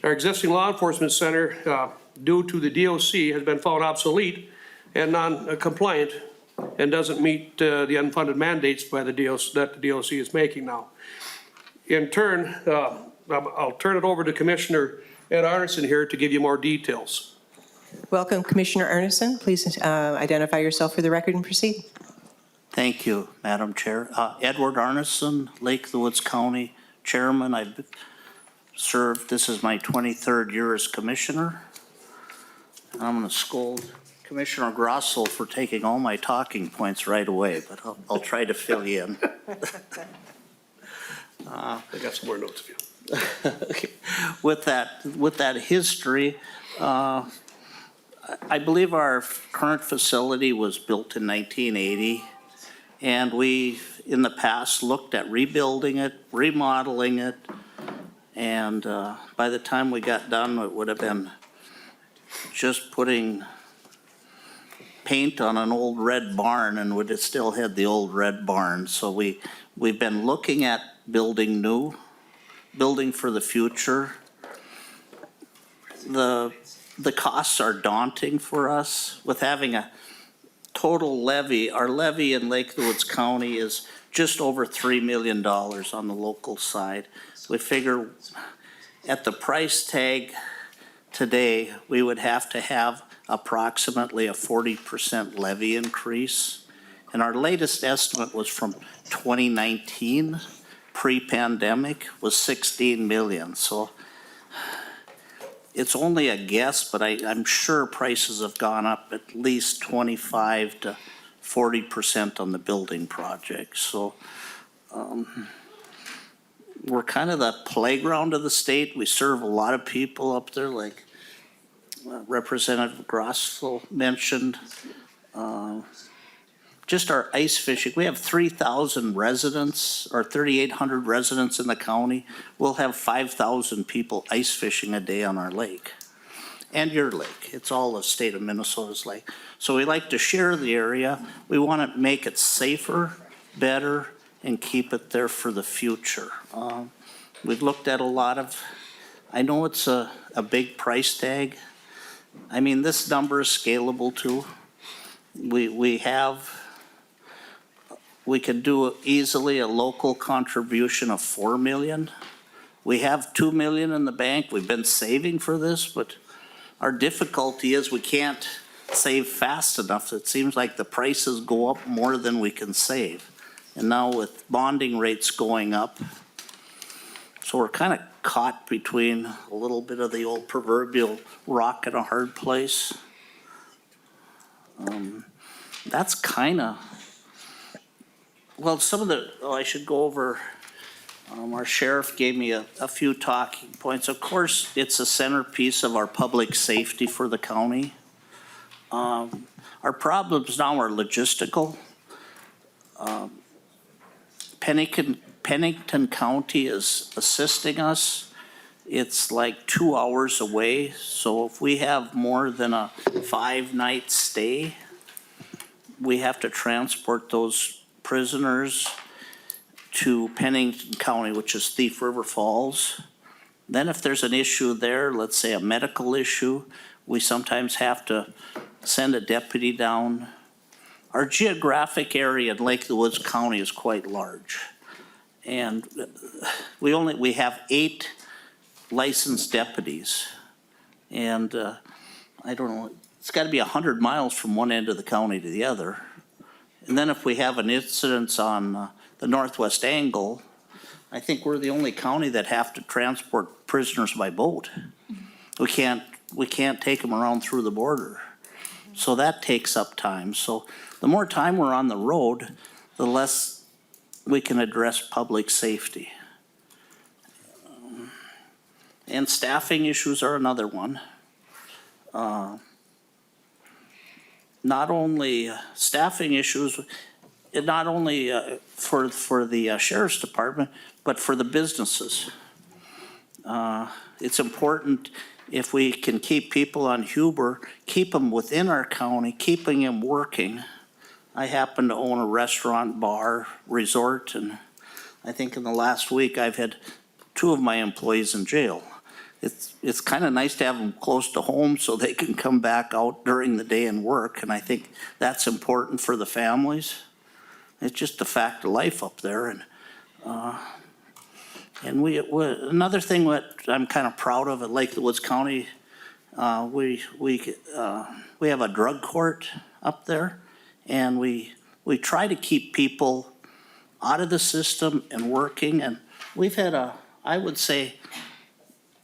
Our existing law enforcement center, due to the DOC, has been found obsolete and non-compliant and doesn't meet the unfunded mandates by the DOC that the DOC is making now. In turn, I'll turn it over to Commissioner Ed Arneson here to give you more details. Welcome, Commissioner Arneson. Please identify yourself for the record and proceed. Thank you, Madam Chair. Edward Arneson, Lake of the Woods County Chairman. I've served, this is my 23rd year as Commissioner. I'm going to scold Commissioner Grossell for taking all my talking points right away, but I'll try to fill you in. I got some more notes of you. Okay. With that history, I believe our current facility was built in 1980, and we, in the past, looked at rebuilding it, remodeling it, and by the time we got done, it would have been just putting paint on an old red barn, and would have still had the old red barn. So we've been looking at building new, building for the future. The costs are daunting for us with having a total levy. Our levy in Lake of the Woods County is just over $3 million on the local side. We figure at the price tag today, we would have to have approximately a 40% levy increase. And our latest estimate was from 2019, pre-pandemic, was 16 million. So it's only a guess, but I'm sure prices have gone up at least 25 to 40% on the building project. So we're kind of the playground of the state. We serve a lot of people up there, like Representative Grossell mentioned. Just our ice fishing, we have 3,000 residents or 3,800 residents in the county. We'll have 5,000 people ice fishing a day on our lake and your lake. It's all the state of Minnesota's lake. So we like to share the area. We want to make it safer, better, and keep it there for the future. We've looked at a lot of, I know it's a big price tag. I mean, this number is scalable too. We could do easily a local contribution of 4 million. We have 2 million in the bank. We've been saving for this, but our difficulty is we can't save fast enough. It seems like the prices go up more than we can save. And now with bonding rates going up, so we're kind of caught between a little bit of the old proverbial rock and a hard place. That's kind of, well, some of the, I should go over, our sheriff gave me a few talking points. Of course, it's a centerpiece of our public safety for the county. Our problems now are logistical. Pennington County is assisting us. It's like 2 hours away. So if we have more than a 5-night stay, we have to transport those prisoners to Pennington County, which is Thief River Falls. Then if there's an issue there, let's say a medical issue, we sometimes have to send a deputy down. Our geographic area in Lake of the Woods County is quite large. And we have 8 licensed deputies. And I don't know, it's got to be 100 miles from one end of the county to the other. And then if we have an incident on the northwest angle, I think we're the only county that have to transport prisoners by boat. We can't take them around through the border. So that takes up time. So the more time we're on the road, the less we can address public safety. And staffing issues are another one. Not only staffing issues, not only for the sheriff's department, but for the businesses. It's important if we can keep people on Huber, keep them within our county, keeping them working. I happen to own a restaurant, bar, resort, and I think in the last week I've had 2 of my employees in jail. It's kind of nice to have them close to home so they can come back out during the day and work, and I think that's important for the families. It's just a fact of life up there, and another thing that I'm kind of proud of at Lake of the Woods County, we have a drug court up there, and we try to keep people out of the system and working, and we've had I would say,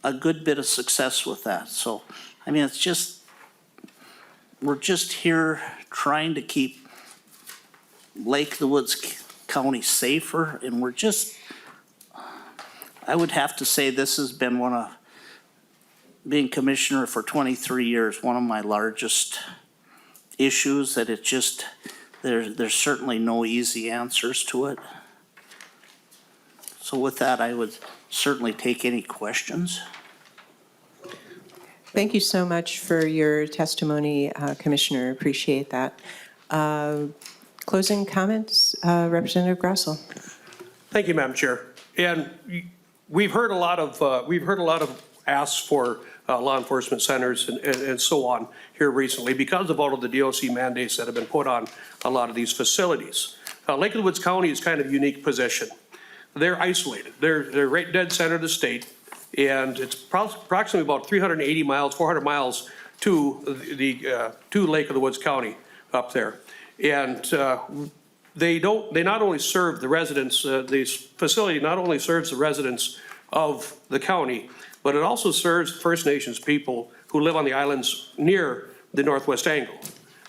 a good bit of success with that. So, I mean, we're just here trying to keep Lake of the Woods County safer, and I would have to say this has been being commissioner for 23 years, one of my largest issues, that there's certainly no easy answers to it. So with that, I would certainly take any questions. Thank you so much for your testimony, Commissioner. Appreciate that. Closing comments, Representative Grossell. Thank you, Madam Chair. And we've heard a lot of asks for law enforcement centers and so on here recently because of all of the DOC mandates that have been put on a lot of these facilities. Lake of the Woods County is kind of a unique position. They're isolated. They're right dead center of the state, and it's approximately about 380 miles, 400 miles to Lake of the Woods County up there. And they not only serve the residents, this facility not only serves the residents of the county, but it also serves First Nations people who live on the islands near the northwest angle.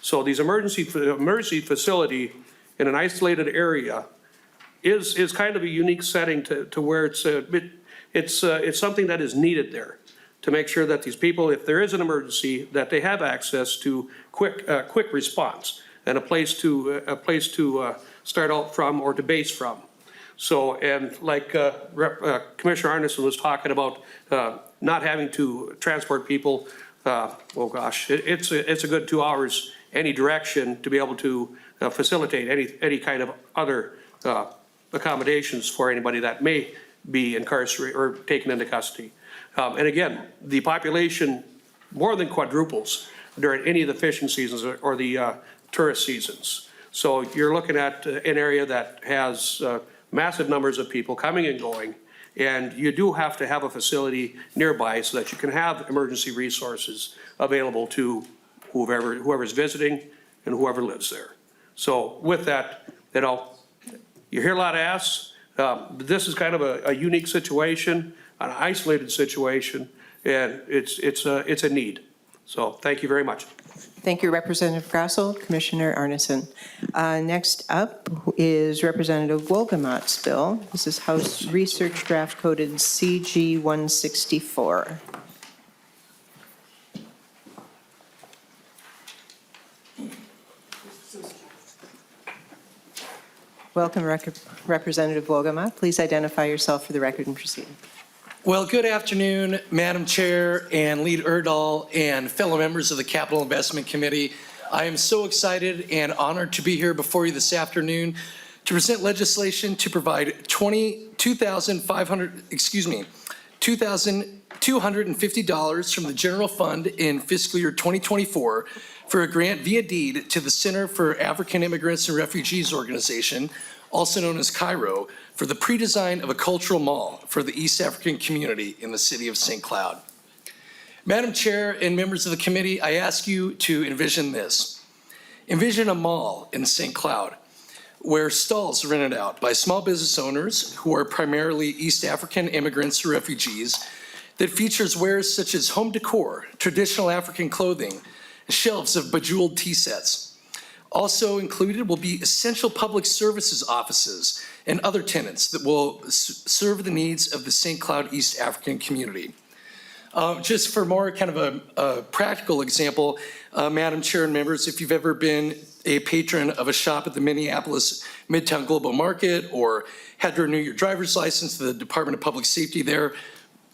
So these emergency facility in an isolated area is kind of a unique setting to where it's something that is needed there to make sure that these people, if there is an emergency, that they have access to quick response and a place to start out from or to base from. So, and like Commissioner Arneson was talking about not having to transport people, oh gosh, it's a good 2 hours any direction to be able to facilitate any kind of other accommodations for anybody that may be incarcerated or taken into custody. And again, the population more than quadruples during any of the fishing seasons or the tourist seasons. So you're looking at an area that has massive numbers of people coming and going, and you do have to have a facility nearby so that you can have emergency resources available to whoever's visiting and whoever lives there. So with that, you hear a lot of asks. This is kind of a unique situation, an isolated situation, and it's a need. So thank you very much. Thank you, Representative Grossell. Commissioner Arneson. Next up is Representative Wolgamott's bill. This is House Research Draft Coded CG 164. Welcome, Representative Wolgamott. Please identify yourself for the record and proceed. Well, good afternoon, Madam Chair and Lead Urdahl and fellow members of the Capital Investment Committee. I am so excited and honored to be here before you this afternoon to present legislation to provide $2,250 from the general fund in fiscal year 2024 for a grant via deed to the Center for African Immigrants and Refugees organization, also known as Cairo, for the pre-design of a cultural mall for the East African community in the city of St. Cloud. Madam Chair and members of the committee, I ask you to envision this. Envision a mall in St. Cloud where stalls are rented out by small business owners who are primarily East African immigrants or refugees that features wares such as home decor, traditional African clothing, shelves of bejeweled tea sets. Also included will be essential public services offices and other tenants that will serve the needs of the St. Cloud East African community. Just for more kind of a practical example, Madam Chair and members, if you've ever been a patron of a shop at the Minneapolis Midtown Global Market or had to renew your driver's license to the Department of Public Safety there,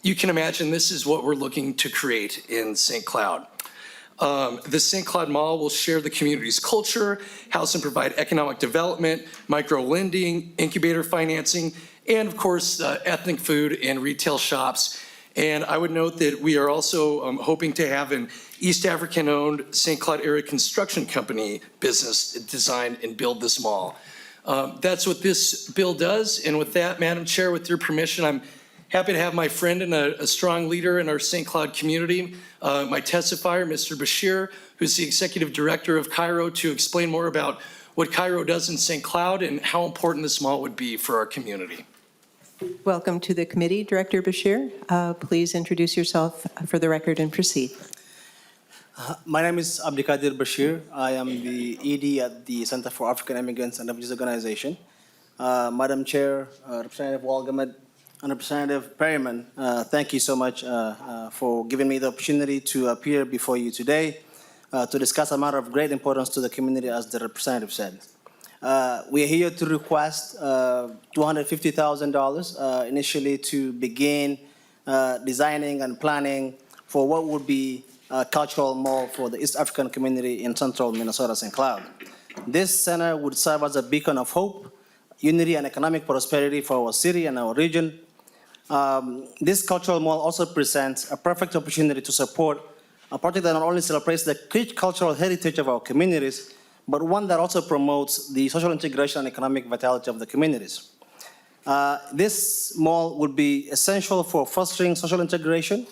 you can imagine this is what we're looking to create in St. Cloud. The St. Cloud Mall will share the community's culture, house and provide economic development, micro-lending, incubator financing, and of course, ethnic food and retail shops. And I would note that we are also hoping to have an East African-owned St. Cloud area construction company business design and build this mall. That's what this bill does. And with that, Madam Chair, with your permission, I'm happy to have my friend and a strong leader in our St. Cloud community, my testifier, Mr. Bashir, who's the Executive Director of Cairo, to explain more about what Cairo does in St. Cloud and how important this mall would be for our community. Welcome to the committee, Director Bashir. Please introduce yourself for the record and proceed. My name is Abdikadir Bashir. I am the ED at the Center for African Immigrants and Refugees Organization. Madam Chair, Representative Wolgamott, and Representative Perryman, thank you so much for giving me the opportunity to appear before you today to discuss a matter of great importance to the community, as the representative said. We are here to request $250,000 initially to begin designing and planning for what would be a cultural mall for the East African community in central Minnesota, St. Cloud. This center would serve as a beacon of hope, unity, and economic prosperity for our city and our region. This cultural mall also presents a perfect opportunity to support a project that not only celebrates the rich cultural heritage of our communities, but one that also promotes the social integration and economic vitality of the communities. This mall would be essential for fostering social integration.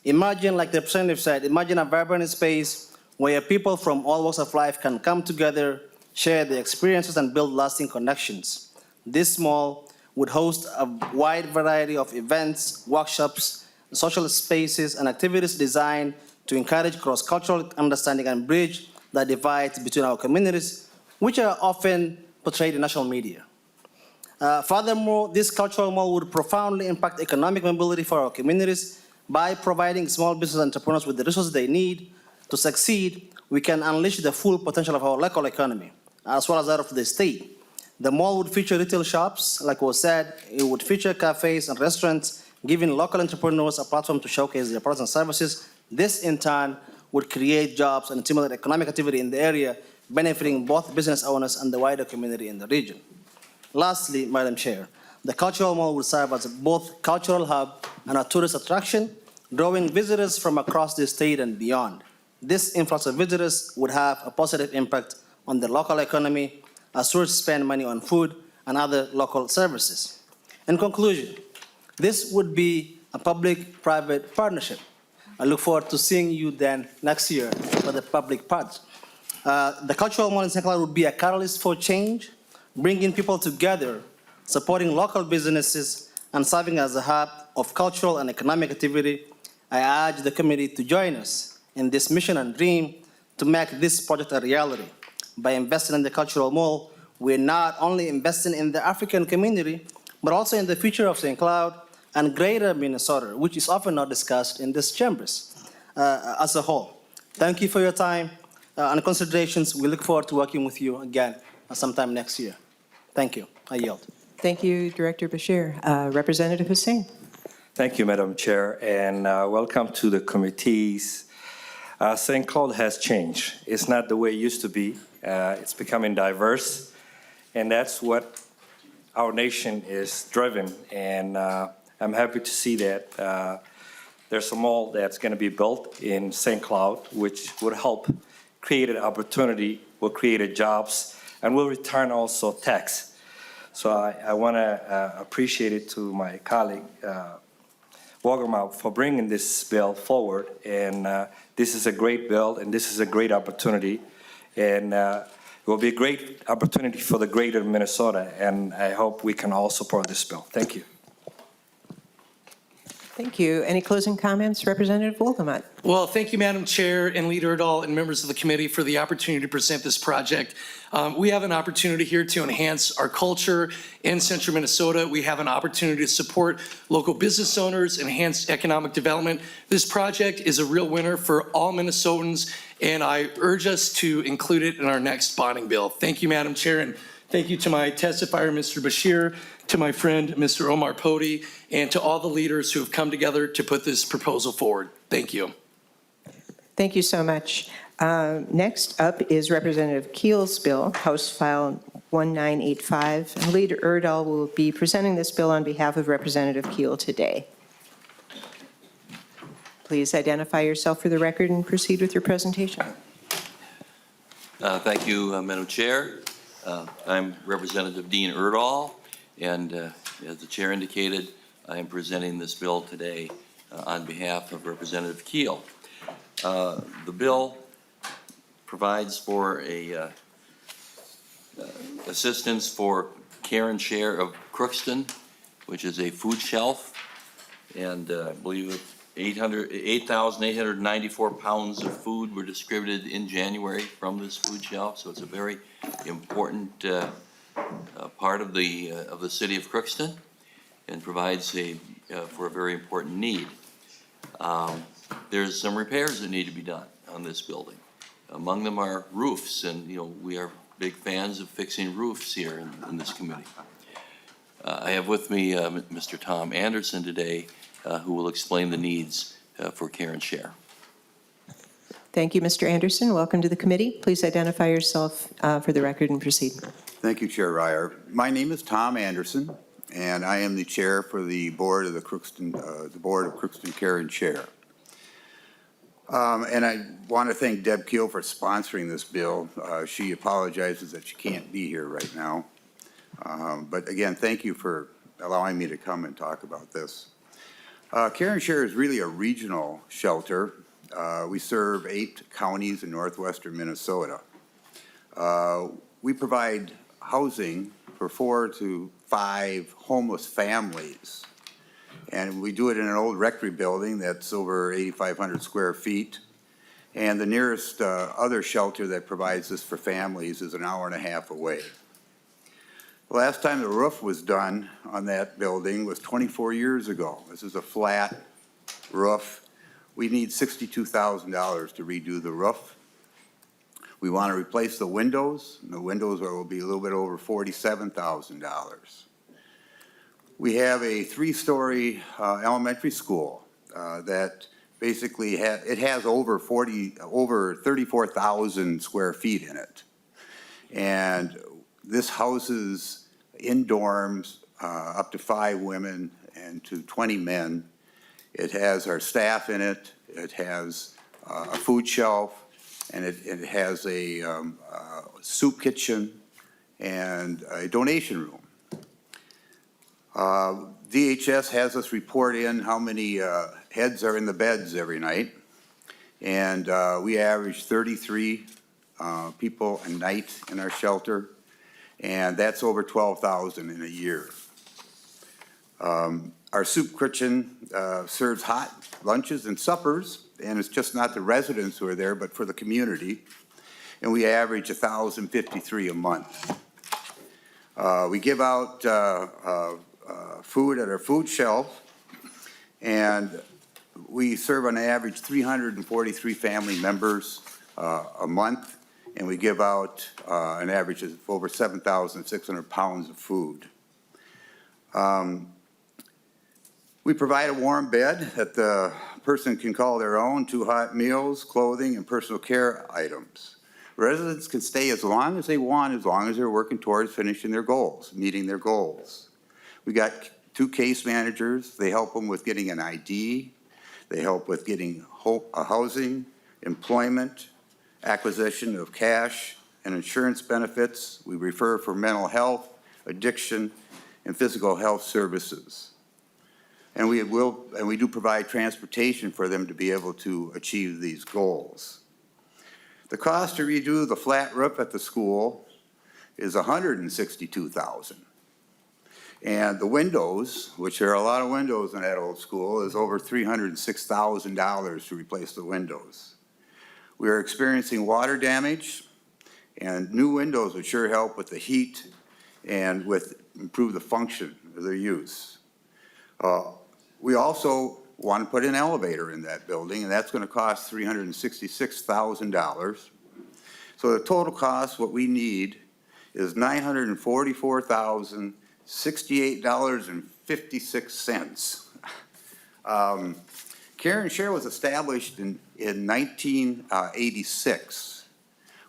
Imagine, like the representative said, imagine a vibrant space where people from all walks of life can come together, share their experiences, and build lasting connections. This mall would host a wide variety of events, workshops, social spaces, and activities designed to encourage cross-cultural understanding and bridge the divides between our communities, which are often portrayed in national media. Furthermore, this cultural mall would profoundly impact economic mobility for our communities by providing small business entrepreneurs with the resources they need to succeed. We can unleash the full potential of our local economy, as well as that of the state. The mall would feature retail shops, like was said. It would feature cafes and restaurants, giving local entrepreneurs a platform to showcase their products and services. This, in turn, would create jobs and stimulate economic activity in the area, benefiting both business owners and the wider community in the region. Lastly, Madam Chair, the cultural mall would serve as both cultural hub and a tourist attraction, drawing visitors from across the state and beyond. This influx of visitors would have a positive impact on the local economy, as tourists spend money on food and other local services. In conclusion, this would be a public-private partnership. I look forward to seeing you then next year for the public part. The cultural mall in St. Cloud would be a catalyst for change, bringing people together, supporting local businesses, and serving as a hub of cultural and economic activity. I urge the committee to join us in this mission and dream to make this project a reality. By investing in the cultural mall, we're not only investing in the African community, but also in the future of St. Cloud and greater Minnesota, which is often not discussed in these chambers as a whole. Thank you for your time and considerations. We look forward to working with you again sometime next year. Thank you. I yield. Thank you, Director Bashir. Representative Hassan. Thank you, Madam Chair, and welcome to the committees. St. Cloud has changed. It's not the way it used to be. It's becoming diverse, and that's what our nation is driven. And I'm happy to see that there's a mall that's going to be built in St. Cloud, which would help create an opportunity, will create jobs, and will return also tax. So I want to appreciate it to my colleague, Wolgamott, for bringing this bill forward. And this is a great bill, and this is a great opportunity. And it will be a great opportunity for the greater Minnesota, and I hope we can all support this bill. Thank you. Thank you. Any closing comments, Representative Wolgamott? Well, thank you, Madam Chair and Leader Urdahl and members of the committee for the opportunity to present this project. We have an opportunity here to enhance our culture in central Minnesota. We have an opportunity to support local business owners, enhance economic development. This project is a real winner for all Minnesotans, and I urge us to include it in our next bonding bill. Thank you, Madam Chair, and thank you to my testifier, Mr. Bashir, to my friend, Mr. Omar Pody, and to all the leaders who have come together to put this proposal forward. Thank you. Thank you so much. Next up is Representative Kiel's bill, House File 1985. And Leader Urdahl will be presenting this bill on behalf of Representative Kiel today. Please identify yourself for the record and proceed with your presentation. Thank you, Madam Chair. I'm Representative Dean Urdahl, and as the chair indicated, I am presenting this bill today on behalf of Representative Kiel. The bill provides for a assistance for care and share of Crookston, which is a food shelf, and I believe 8,894 pounds of food were distributed in January from this food shelf, so it's a very important part of the city of Crookston, and provides for a very important need. There's some repairs that need to be done on this building. Among them are roofs, and we are big fans of fixing roofs here in this committee. I have with me Mr. Tom Anderson today, who will explain the needs for care and share. Thank you, Mr. Anderson. Welcome to the committee. Please identify yourself for the record and proceed. Thank you, Chair Ryer. My name is Tom Anderson, and I am the chair for the board of the Crookston Care and Share. And I want to thank Deb Kiel for sponsoring this bill. She apologizes that she can't be here right now. But again, thank you for allowing me to come and talk about this. Care and Share is really a regional shelter. We serve 8 counties in northwestern Minnesota. We provide housing for 4 to 5 homeless families. And we do it in an old rectory building that's over 8,500 square feet. And the nearest other shelter that provides this for families is an hour and a half away. The last time the roof was done on that building was 24 years ago. This is a flat roof. We need $62,000 to redo the roof. We want to replace the windows, and the windows will be a little bit over $47,000. We have a 3-story elementary school that basically has over 34,000 square feet in it. And this houses in dorms up to 5 women and to 20 men. It has our staff in it. It has a food shelf, and it has a soup kitchen and a donation room. DHS has us report in how many heads are in the beds every night, and we average 33 people a night in our shelter, and that's over 12,000 in a year. Our soup kitchen serves hot lunches and suppers, and it's just not the residents who are there, but for the community, and we average 1,053 a month. We give out food at our food shelf, and we serve on average 343 family members a month, and we give out an average of over 7,600 pounds of food. We provide a warm bed that the person can call their own, 2 hot meals, clothing, and personal care items. Residents can stay as long as they want, as long as they're working towards finishing their goals, meeting their goals. We got 2 case managers. They help them with getting an ID. They help with getting housing, employment, acquisition of cash and insurance benefits. We refer for mental health, addiction, and physical health services. And we do provide transportation for them to be able to achieve these goals. The cost to redo the flat roof at the school is $162,000. And the windows, which there are a lot of windows in that old school, is over $306,000 to replace the windows. We are experiencing water damage, and new windows would sure help with the heat and with improve the function of their use. We also want to put an elevator in that building, and that's going to cost $366,000. So the total cost, what we need, is $944,068.56. Care and Share was established in 1986.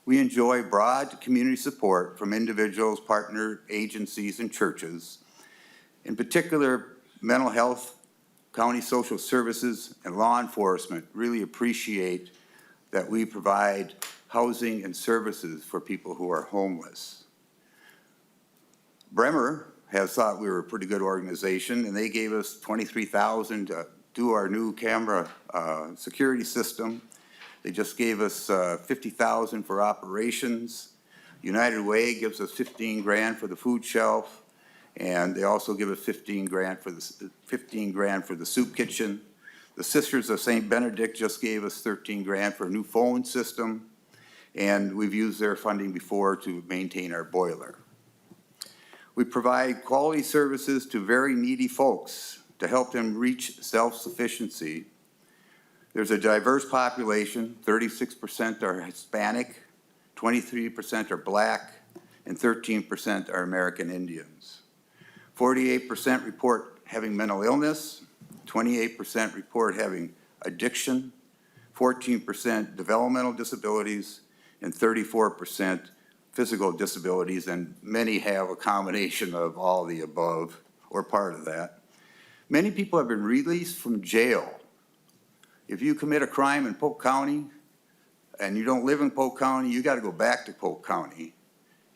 We enjoy broad community support from individuals, partner agencies, and churches. In particular, mental health, county social services, and law enforcement really appreciate that we provide housing and services for people who are homeless. Bremer has thought we were a pretty good organization, and they gave us $23,000 to do our new camera security system. They just gave us $50,000 for operations. United Way gives us $15,000 for the food shelf, and they also give us $15,000 for the soup kitchen. The Sisters of St. Benedict just gave us $13,000 for a new phone system, and we've used their funding before to maintain our boiler. We provide quality services to very needy folks to help them reach self-sufficiency. There's a diverse population. 36% are Hispanic, 23% are Black, and 13% are American Indians. 48% report having mental illness, 28% report having addiction, 14% developmental disabilities, and 34% physical disabilities, and many have a combination of all the above or part of that. Many people have been released from jail. If you commit a crime in Polk County and you don't live in Polk County, you got to go back to Polk County,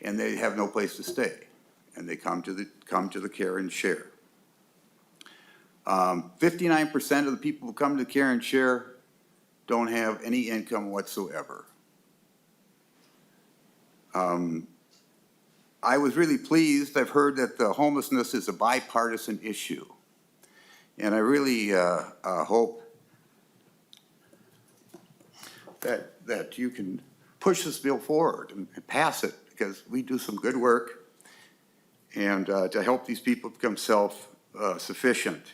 and they have no place to stay, and they come to the Care and Share. 59% of the people who come to Care and Share don't have any income whatsoever. I was really pleased. I've heard that the homelessness is a bipartisan issue, and I really hope that you can push this bill forward and pass it, because we do some good work and to help these people become self-sufficient.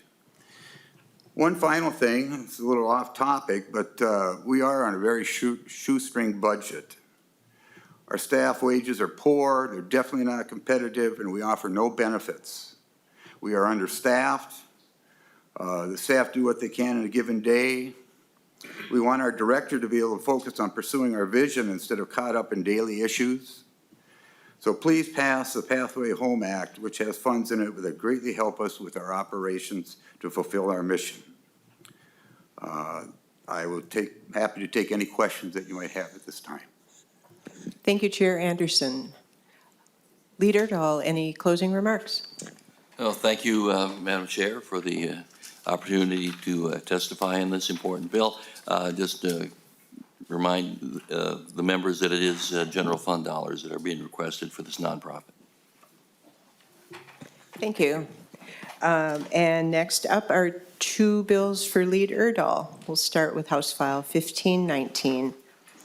One final thing, it's a little off topic, but we are on a very shoestring budget. Our staff wages are poor, they're definitely not competitive, and we offer no benefits. We are understaffed. The staff do what they can in a given day. We want our director to be able to focus on pursuing our vision instead of caught up in daily issues. So please pass the Pathway Home Act, which has funds in it that greatly help us with our operations to fulfill our mission. I will happy to take any questions that you might have at this time. Thank you, Chair Anderson. Leader Urdahl, any closing remarks? Well, thank you, Madam Chair, for the opportunity to testify on this important bill. Just remind the members that it is general fund dollars that are being requested for this nonprofit. Thank you. And next up are two bills for Lead Urdahl. We'll start with House File 1519.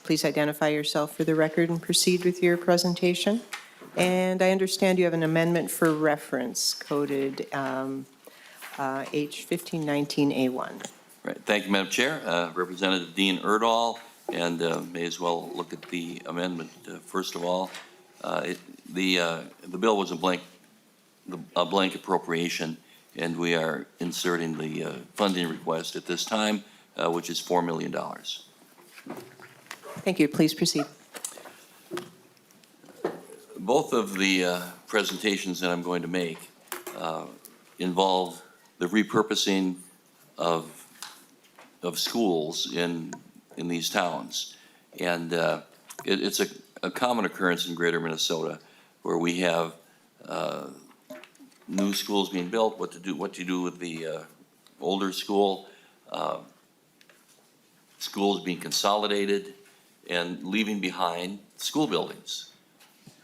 Please identify yourself for the record and proceed with your presentation. And I understand you have an amendment for reference coded H1519A1. Right. Thank you, Madam Chair. Representative Dean Urdahl, and may as well look at the amendment. First of all, the bill was a blank appropriation, and we are inserting the funding request at this time, which is $4 million. Thank you. Please proceed. Both of the presentations that I'm going to make involve the repurposing of schools in these towns. And it's a common occurrence in greater Minnesota where we have new schools being built, what to do with the older school, schools being consolidated and leaving behind school buildings,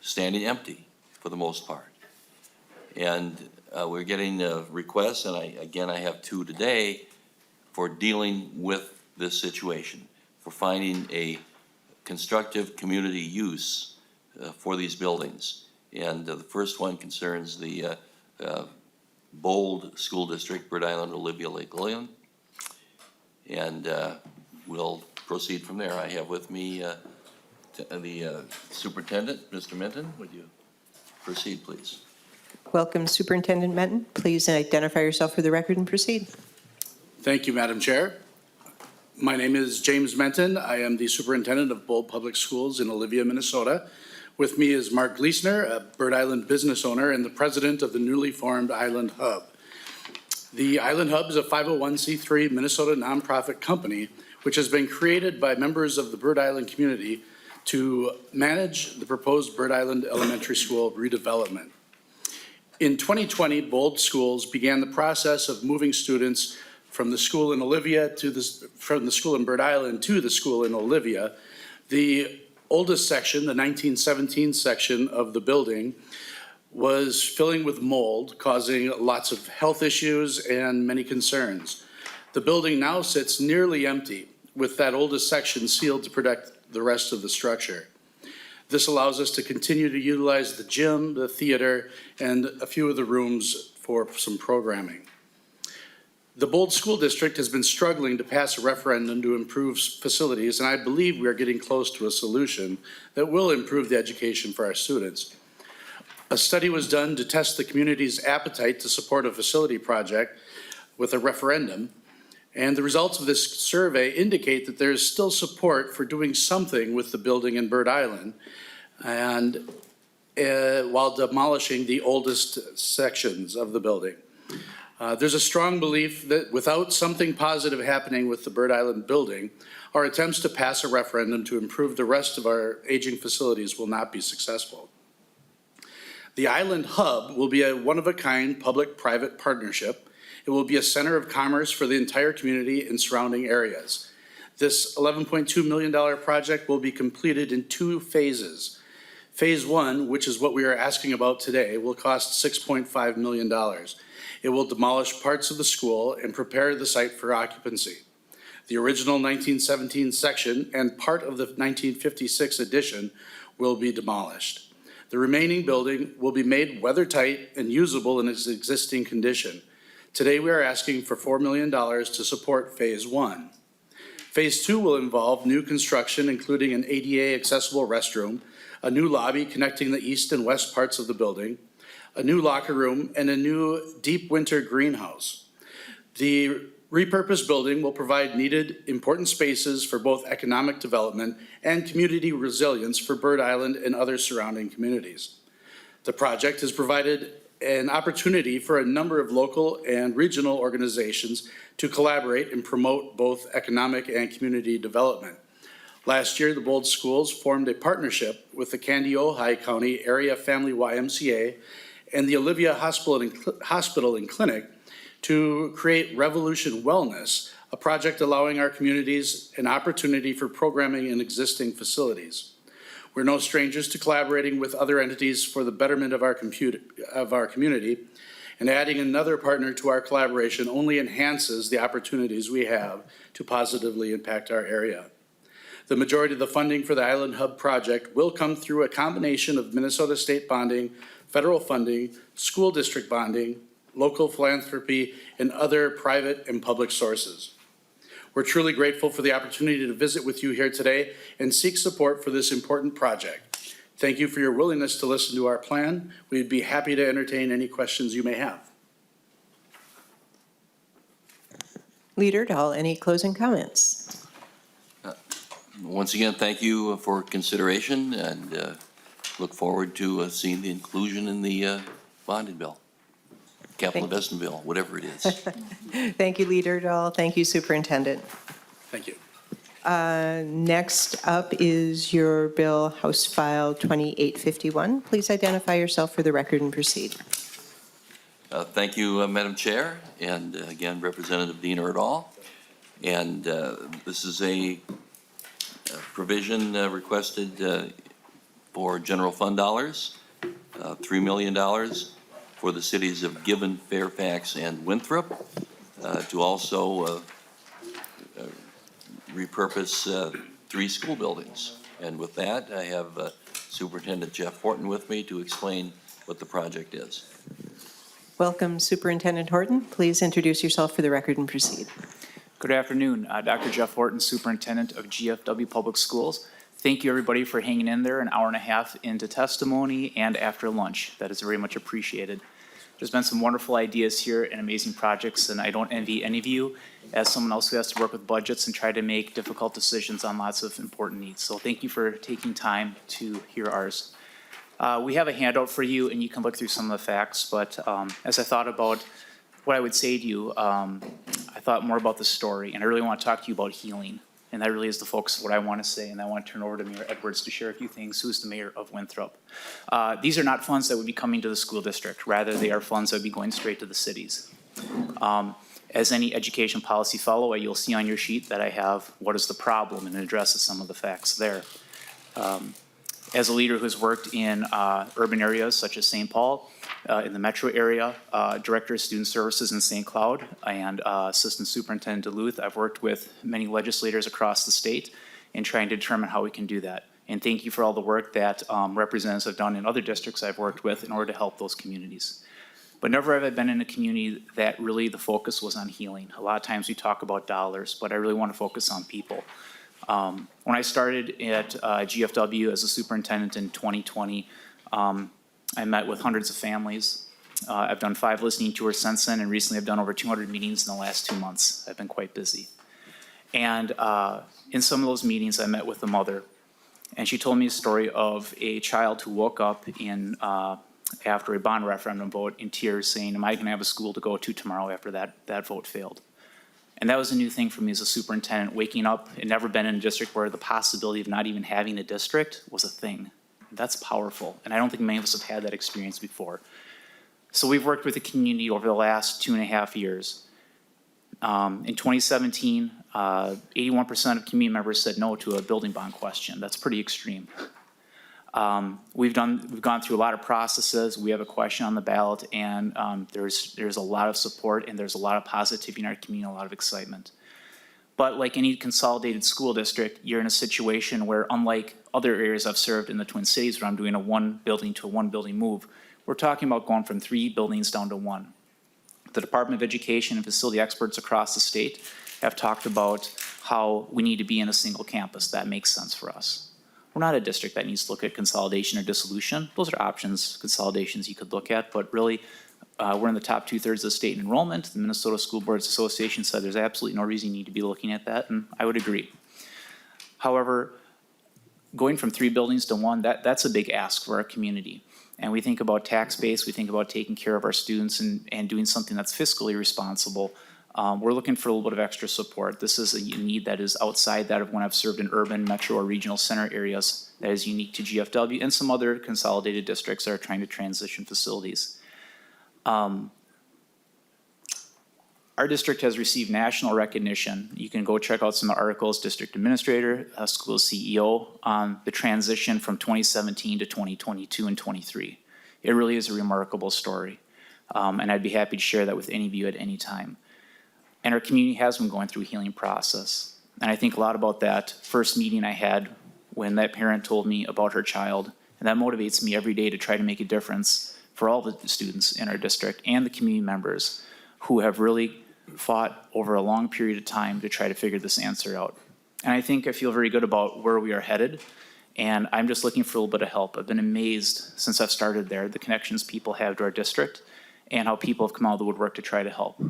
standing empty for the most part. And we're getting requests, and I have two today, for dealing with this situation, for finding a constructive community use for these buildings. And the first one concerns the Bold School District, Bird Island, Olivia, Lake William. And we'll proceed from there. I have with me the superintendent, Mr. Minton. Would you proceed, please? Welcome, Superintendent Menton. Please identify yourself for the record and proceed. Thank you, Madam Chair. My name is James Menton. I am the superintendent of Bold Public Schools in Olivia, Minnesota. With me is Mark Gleesner, a Bird Island business owner and the president of the newly formed Island Hub. The Island Hub is a 501c3 Minnesota nonprofit company which has been created by members of the Bird Island community to manage the proposed Bird Island Elementary School redevelopment. In 2020, Bold Schools began the process of moving students from the school in Olivia from the school in Bird Island to the school in Olivia. The oldest section, the 1917 section of the building, was filling with mold, causing lots of health issues and many concerns. The building now sits nearly empty, with that oldest section sealed to protect the rest of the structure. This allows us to continue to utilize the gym, the theater, and a few of the rooms for some programming. The Bold School District has been struggling to pass a referendum to improve facilities, and I believe we are getting close to a solution that will improve the education for our students. A study was done to test the community's appetite to support a facility project with a referendum, and the results of this survey indicate that there is still support for doing something with the building in Bird Island, and while demolishing the oldest sections of the building. There's a strong belief that without something positive happening with the Bird Island building, our attempts to pass a referendum to improve the rest of our aging facilities will not be successful. The Island Hub will be a one-of-a-kind public-private partnership. It will be a center of commerce for the entire community and surrounding areas. This $11.2 million project will be completed in 2 phases. Phase 1, which is what we are asking about today, will cost $6.5 million. It will demolish parts of the school and prepare the site for occupancy. The original 1917 section and part of the 1956 addition will be demolished. The remaining building will be made weather-tight and usable in its existing condition. Today, we are asking for $4 million to support Phase 1. Phase 2 will involve new construction, including an ADA accessible restroom, a new lobby connecting the east and west parts of the building, a new locker room, and a new deep winter greenhouse. The repurposed building will provide needed important spaces for both economic development and community resilience for Bird Island and other surrounding communities. The project has provided an opportunity for a number of local and regional organizations to collaborate and promote both economic and community development. Last year, the Bold Schools formed a partnership with the Candy Ojai County Area Family YMCA and the Olivia Hospital and Clinic to create Revolution Wellness, a project allowing our communities an opportunity for programming in existing facilities. We're no strangers to collaborating with other entities for the betterment of our community, and adding another partner to our collaboration only enhances the opportunities we have to positively impact our area. The majority of the funding for the Island Hub project will come through a combination of Minnesota state bonding, federal funding, school district bonding, local philanthropy, and other private and public sources. We're truly grateful for the opportunity to visit with you here today and seek support for this important project. Thank you for your willingness to listen to our plan. We'd be happy to entertain any questions you may have. Leader Urdahl, any closing comments? Once again, thank you for consideration, and look forward to seeing the inclusion in the bonded bill, capital investment bill, whatever it is. Thank you, Leader Urdahl. Thank you, Superintendent. Thank you. Next up is your bill, House File 2851. Please identify yourself for the record and proceed. Thank you, Madam Chair, and again, Representative Dean Urdahl. And this is a provision requested for general fund dollars, $3 million for the cities of Gibbon, Fairfax, and Winthrop, to also repurpose 3 school buildings. And with that, I have Superintendent Jeff Horton with me to explain what the project is. Welcome, Superintendent Horton. Please introduce yourself for the record and proceed. Good afternoon. Dr. Jeff Horton, Superintendent of GFW Public Schools. Thank you, everybody, for hanging in there an hour and a half into testimony and after lunch. That is very much appreciated. There's been some wonderful ideas here and amazing projects, and I don't envy any of you as someone else who has to work with budgets and try to make difficult decisions on lots of important needs. So thank you for taking time to hear ours. We have a handout for you, and you can look through some of the facts, but as I thought about what I would say to you, I thought more about the story, and I really want to talk to you about healing. And that really is the focus of what I want to say, and I want to turn over to Mayor Edwards to share a few things, who's the mayor of Winthrop. These are not funds that would be coming to the school district. Rather, they are funds that would be going straight to the cities. As any education policy fellow, you'll see on your sheet that I have what is the problem, and it addresses some of the facts there. As a leader who's worked in urban areas such as St. Paul, in the metro area, Director of Student Services in St. Cloud, and Assistant Superintendent Duluth, I've worked with many legislators across the state in trying to determine how we can do that. And thank you for all the work that representatives have done in other districts I've worked with in order to help those communities. But never have I been in a community that really the focus was on healing. A lot of times we talk about dollars, but I really want to focus on people. When I started at GFW as a superintendent in 2020, I met with hundreds of families. I've done 5 listening tours since then, and recently I've done over 200 meetings in the last 2 months. I've been quite busy. And in some of those meetings, I met with a mother, and she told me a story of a child who woke up in after a bond referendum vote in tears saying, am I going to have a school to go to tomorrow after that vote failed? And that was a new thing for me as a superintendent, waking up and never been in a district where the possibility of not even having a district was a thing. That's powerful, and I don't think many of us have had that experience before. So we've worked with the community over the last 2.5 years. In 2017, 81% of community members said no to a building bond question. That's pretty extreme. We've gone through a lot of processes. We have a question on the ballot, and there's a lot of support, and there's a lot of positivity in our community, a lot of excitement. But like any consolidated school district, you're in a situation where, unlike other areas I've served in the Twin Cities, where I'm doing a 1 building to a 1 building move, we're talking about going from 3 buildings down to 1. The Department of Education and facility experts across the state have talked about how we need to be in a single campus. That makes sense for us. We're not a district that needs to look at consolidation or dissolution. Those are options, consolidations you could look at, but really, we're in the top 2/3 of the state in enrollment. The Minnesota School Boards Association said there's absolutely no reason you need to be looking at that, and I would agree. However, going from 3 buildings to 1, that's a big ask for our community. And we think about tax base, we think about taking care of our students and doing something that's fiscally responsible. We're looking for a little bit of extra support. This is a need that is outside that of when I've served in urban, metro, or regional center areas that is unique to GFW and some other consolidated districts that are trying to transition facilities. Our district has received national recognition. You can go check out some of the articles, district administrator, school CEO, on the transition from 2017 to 2022 and 23. It really is a remarkable story. And I'd be happy to share that with any of you at any time. And our community has been going through a healing process. And I think a lot about that first meeting I had when that parent told me about her child. And that motivates me every day to try to make a difference for all the students in our district and the community members who have really fought over a long period of time to try to figure this answer out. And I think I feel very good about where we are headed. And I'm just looking for a little bit of help. I've been amazed since I've started there, the connections people have to our district and how people have come out of the woodwork to try to help.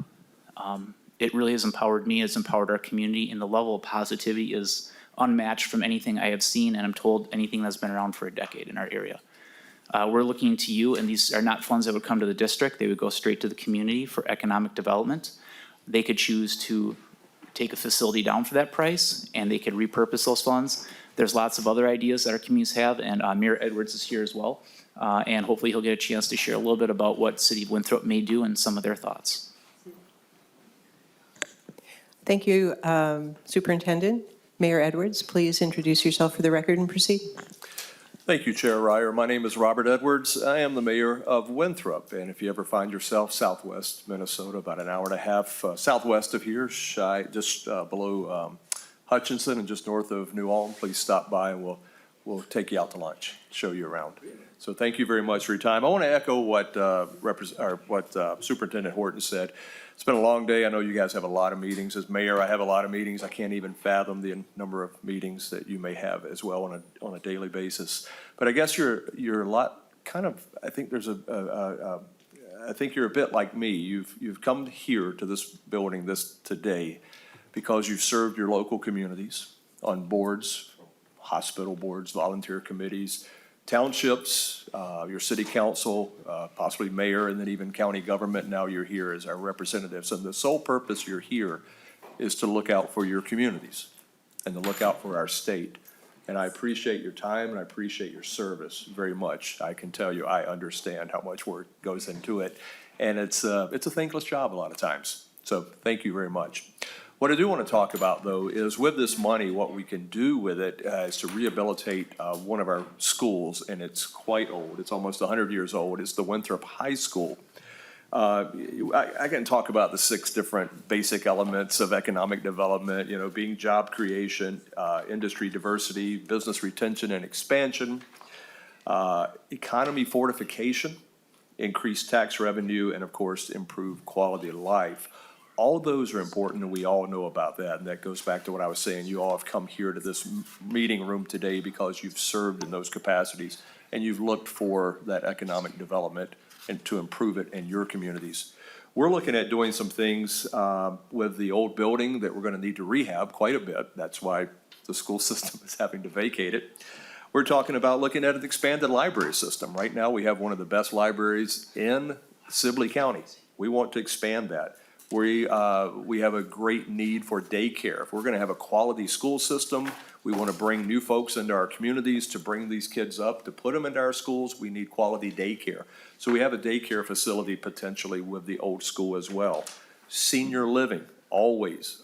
It really has empowered me, it's empowered our community, and the level of positivity is unmatched from anything I have seen, and I'm told anything that's been around for a decade in our area. We're looking to you, and these are not funds that would come to the district. They would go straight to the community for economic development. They could choose to take a facility down for that price, and they could repurpose those funds. There's lots of other ideas that our communities have, and Mayor Edwards is here as well. And hopefully he'll get a chance to share a little bit about what City of Winthrop may do and some of their thoughts. Thank you, Superintendent. Mayor Edwards, please introduce yourself for the record and proceed. Thank you, Chair Ryer. My name is Robert Edwards. I am the mayor of Winthrop, and if you ever find yourself southwest Minnesota, about an hour and a half southwest of here, just below Hutchinson and just north of New Ulm, please stop by and we'll take you out to lunch, show you around. So thank you very much for your time. I want to echo what Superintendent Horton said. It's been a long day. I know you guys have a lot of meetings. As mayor, I have a lot of meetings. I can't even fathom the number of meetings that you may have as well on a daily basis. But I guess you're a lot kind of. I think there's I think you're a bit like me. You've come here to this building today because you've served your local communities on boards, hospital boards, volunteer committees, townships, your city council, possibly mayor, and then even county government. Now you're here as our representatives. And the sole purpose you're here is to look out for your communities and to look out for our state. And I appreciate your time and I appreciate your service very much. I can tell you, I understand how much work goes into it. And it's a thankless job a lot of times. So thank you very much. What I do want to talk about, though, is with this money, what we can do with it is to rehabilitate one of our schools, and it's quite old. It's almost 100 years old. It's the Winthrop High School. I can talk about the 6 different basic elements of economic development, being job creation, industry diversity, business retention and expansion, economy fortification, increased tax revenue, and of course, improved quality of life. All those are important, and we all know about that. And that goes back to what I was saying. You all have come here to this meeting room today because you've served in those capacities, and you've looked for that economic development and to improve it in your communities. We're looking at doing some things with the old building that we're going to need to rehab quite a bit. That's why the school system is having to vacate it. We're talking about looking at an expanded library system. Right now, we have one of the best libraries in Sibley County. We want to expand that. We have a great need for daycare. If we're going to have a quality school system, we want to bring new folks into our communities to bring these kids up, to put them into our schools. We need quality daycare. So we have a daycare facility potentially with the old school as well. Senior living, always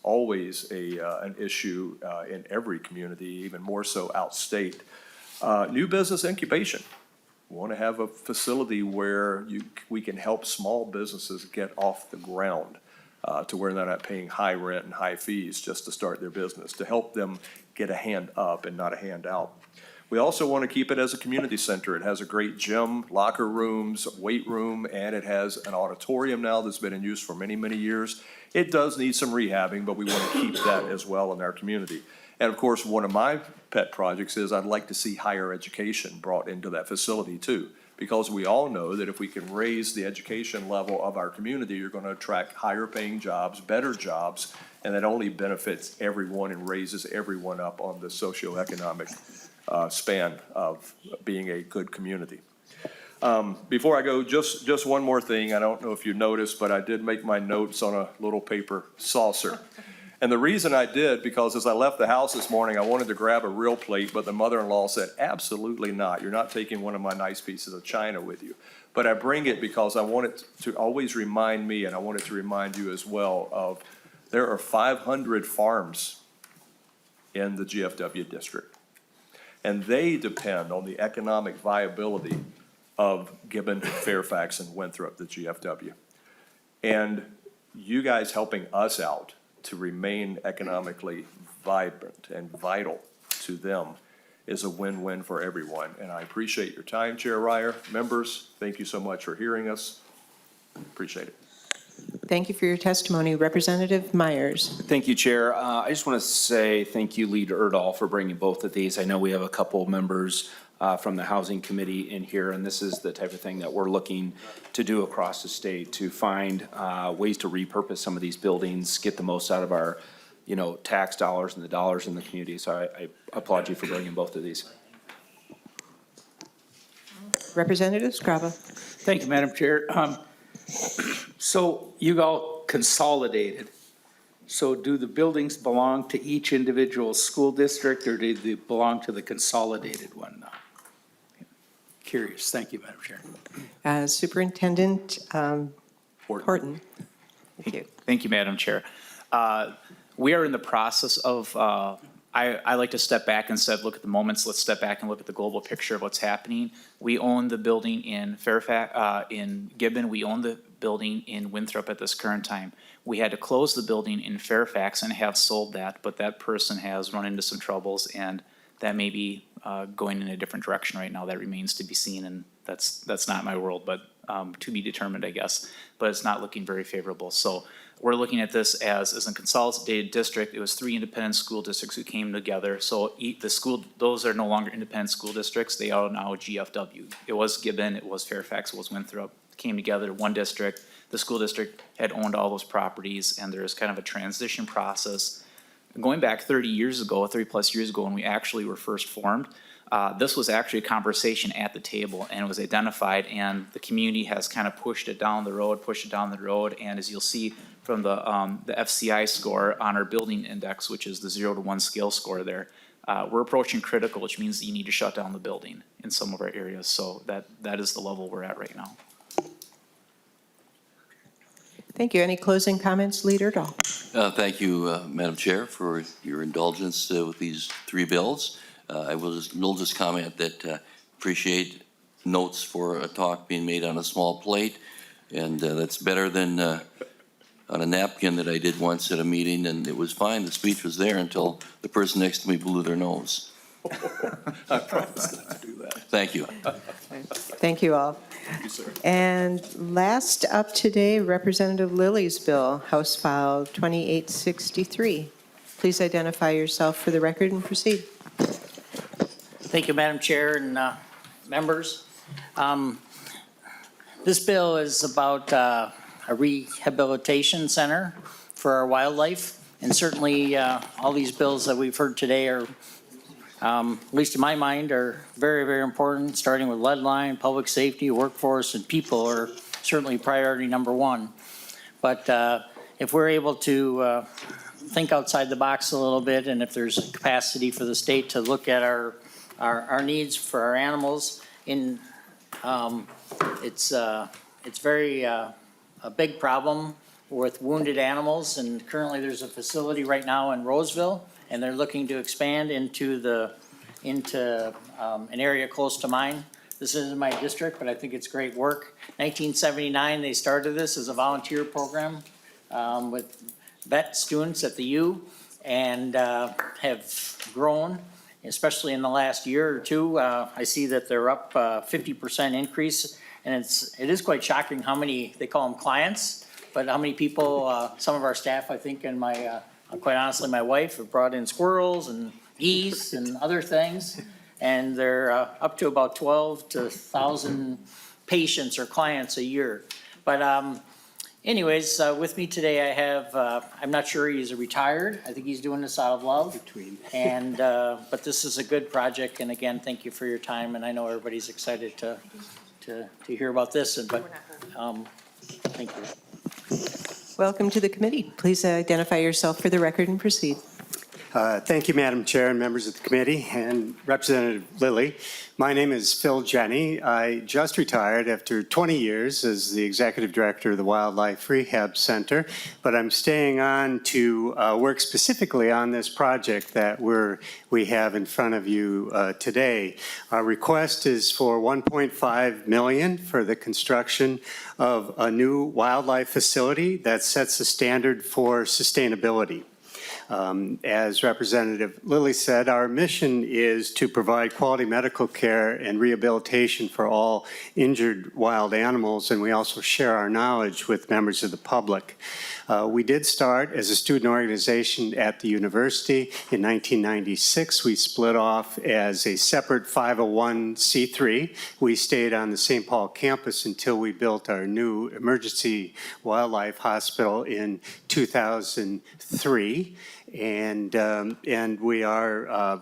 an issue in every community, even more so outstate. New business incubation. We want to have a facility where we can help small businesses get off the ground. To where they're not paying high rent and high fees just to start their business, to help them get a hand up and not a hand out. We also want to keep it as a community center. It has a great gym, locker rooms, weight room, and it has an auditorium now that's been in use for many, many years. It does need some rehabbing, but we want to keep that as well in our community. And of course, one of my pet projects is I'd like to see higher education brought into that facility too. Because we all know that if we can raise the education level of our community, you're going to attract higher paying jobs, better jobs, and that only benefits everyone and raises everyone up on the socioeconomic span of being a good community. Before I go, just one more thing. I don't know if you noticed, but I did make my notes on a little paper saucer. And the reason I did, because as I left the house this morning, I wanted to grab a real plate, but the mother-in-law said, absolutely not. You're not taking one of my nice pieces of china with you. But I bring it because I want it to always remind me, and I want it to remind you as well, of there are 500 farms in the GFW district. And they depend on the economic viability of Gibbon, Fairfax, and Winthrop, the GFW. And you guys helping us out to remain economically vibrant and vital to them is a win-win for everyone. And I appreciate your time, Chair Ryer. Members, thank you so much for hearing us. Appreciate it. Thank you for your testimony. Representative Myers. Thank you, Chair. I just want to say thank you, Lead Urdahl, for bringing both of these. I know we have a couple members from the Housing Committee in here, and this is the type of thing that we're looking to do across the state, to find ways to repurpose some of these buildings, get the most out of our, tax dollars and the dollars in the community. So I applaud you for bringing both of these. Representative Scrava. Thank you, Madam Chair. So you all consolidated. So do the buildings belong to each individual school district, or do they belong to the consolidated one now? Curious. Thank you, Madam Chair. Superintendent Horton. Thank you. Thank you, Madam Chair. We are in the process of I like to step back instead of look at the moments. Let's step back and look at the global picture of what's happening. We own the building in Fairfax, in Gibbon. We own the building in Winthrop at this current time. We had to close the building in Fairfax and have sold that, but that person has run into some troubles, and that may be going in a different direction right now. That remains to be seen, and that's not my world, but to be determined, I guess. But it's not looking very favorable. So we're looking at this as a consolidated district. It was 3 independent school districts who came together. So those are no longer independent school districts. They are now GFW. It was Gibbon, it was Fairfax, it was Winthrop. Came together, one district. The school district had owned all those properties, and there's kind of a transition process. Going back 30 years ago, 30 plus years ago, when we actually were first formed, this was actually a conversation at the table, and it was identified, and the community has kind of pushed it down the road, and as you'll see from the FCI score on our building index, which is the 0 to 1 scale score there, we're approaching critical, which means that you need to shut down the building in some of our areas. So that is the level we're at right now. Thank you. Any closing comments, Leader Urdahl? Thank you, Madam Chair, for your indulgence with these 3 bills. We'll just comment that appreciate notes for a talk being made on a small plate, and that's better than on a napkin that I did once at a meeting, and it was fine. The speech was there until the person next to me blew their nose. I promise not to do that. Thank you. Thank you all. Thank you, sir. And last up today, Representative Lillie's bill, House File 2863. Please identify yourself for the record and proceed. Thank you, Madam Chair and members. This bill is about a rehabilitation center for our wildlife. And certainly all these bills that we've heard today are, at least in my mind, are very, very important, starting with lead line, public safety, workforce, and people are certainly priority number 1. But if we're able to think outside the box a little bit, and if there's a capacity for the state to look at our needs for our animals, it's very a big problem with wounded animals, and currently there's a facility right now in Roseville, and they're looking to expand into an area close to mine. This isn't my district, but I think it's great work. 1979, they started this as a volunteer program with vet students at the U, and have grown, especially in the last year or 2. I see that they're up 50% increase, and it is quite shocking how many, they call them clients, but how many people, some of our staff, I think, and quite honestly, my wife have brought in squirrels and geese and other things, and they're up to about 12 to 1,000 patients or clients a year. But anyways, with me today I have, I'm not sure he's retired. I think he's doing this out of love. And but this is a good project, and again, thank you for your time, and I know everybody's excited to hear about this, but thank you. Welcome to the committee. Please identify yourself for the record and proceed. Thank you, Madam Chair and members of the committee and Representative Lillie. My name is Phil Jenny. I just retired after 20 years as the Executive Director of the Wildlife Rehab Center, but I'm staying on to work specifically on this project that we have in front of you today. Our request is for $1.5 million for the construction of a new wildlife facility that sets a standard for sustainability. As Representative Lillie said, our mission is to provide quality medical care and rehabilitation for all injured wild animals, and we also share our knowledge with members of the public. We did start as a student organization at the university. In 1996, we split off as a separate 501c3. We stayed on the St. Paul campus until we built our new emergency wildlife hospital in 2003. And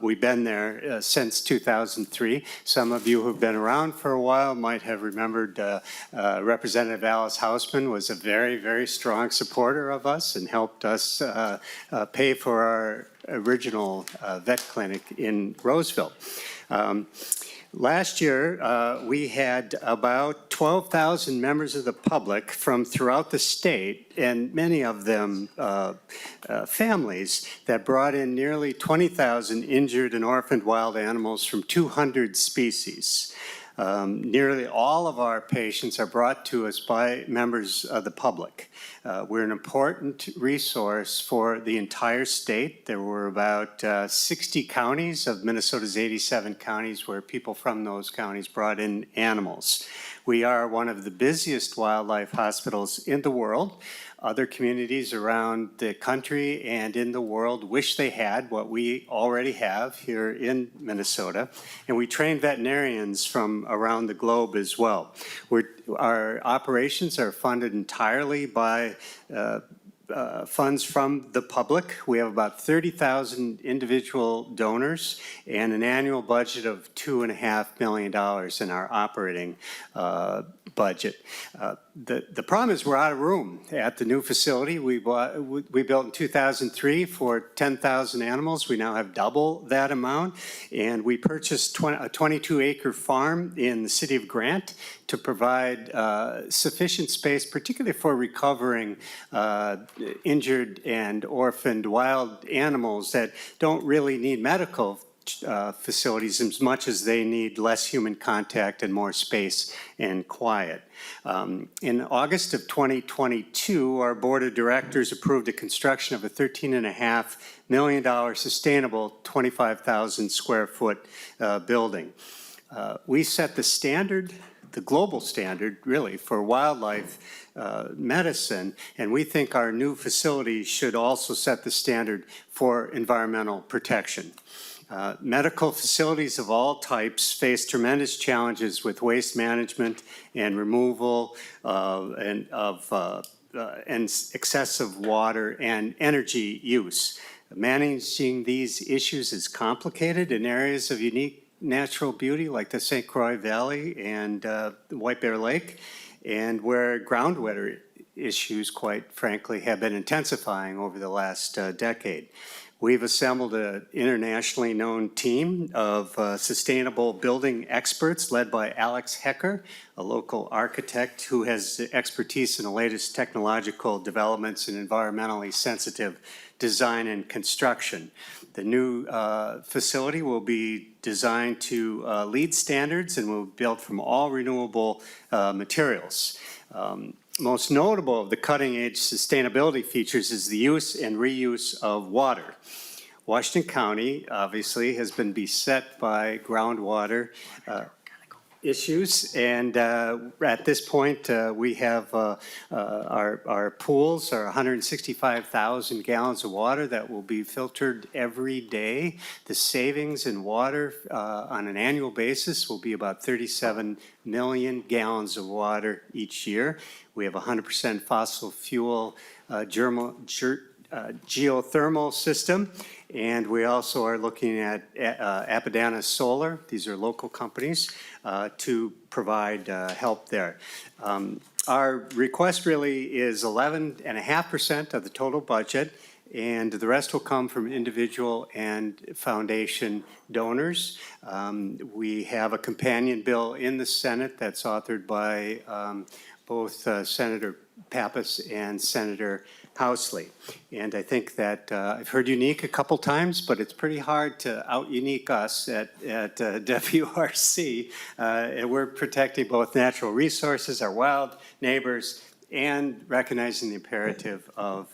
we've been there since 2003. Some of you who've been around for a while might have remembered Representative Alice Hausman was a very, very strong supporter of us and helped us pay for our original vet clinic in Roseville. Last year, we had about 12,000 members of the public from throughout the state, and many of them families, that brought in nearly 20,000 injured and orphaned wild animals from 200 species. Nearly all of our patients are brought to us by members of the public. We're an important resource for the entire state. There were about 60 counties of Minnesota's 87 counties where people from those counties brought in animals. We are one of the busiest wildlife hospitals in the world. Other communities around the country and in the world wish they had what we already have here in Minnesota. And we train veterinarians from around the globe as well. Our operations are funded entirely by funds from the public. We have about 30,000 individual donors and an annual budget of $2.5 million in our operating budget. The problem is we're out of room at the new facility we built in 2003 for 10,000 animals. We now have double that amount, and we purchased a 22-acre farm in the city of Grant to provide sufficient space, particularly for recovering injured and orphaned wild animals that don't really need medical facilities as much as they need less human contact and more space and quiet. In August of 2022, our board of directors approved the construction of a $13.5 million sustainable 25,000 square foot building. We set the standard, the global standard really, for wildlife medicine, and we think our new facility should also set the standard for environmental protection. Medical facilities of all types face tremendous challenges with waste management and removal and excessive water and energy use. Managing these issues is complicated in areas of unique natural beauty like the St. Croix Valley and White Bear Lake, and where groundwater issues, quite frankly, have been intensifying over the last decade. We've assembled an internationally known team of sustainable building experts led by Alex Hecker, a local architect who has expertise in the latest technological developments in environmentally sensitive design and construction. The new facility will be designed to LEED standards and will be built from all renewable materials. Most notable of the cutting-edge sustainability features is the use and reuse of water. Washington County, obviously, has been beset by groundwater issues, and at this point, we have our pools are 165,000 gallons of water that will be filtered every day. The savings in water on an annual basis will be about 37 million gallons of water each year. We have 100% fossil fuel geothermal system, and we also are looking at Edina Solar. These are local companies to provide help there. Our request really is 11.5% of the total budget, and the rest will come from individual and foundation donors. We have a companion bill in the Senate that's authored by both Senator Pappas and Senator Housley. And I think that I've heard unique a couple times, but it's pretty hard to out-unique us at WRC. And we're protecting both natural resources, our wild neighbors, and recognizing the imperative of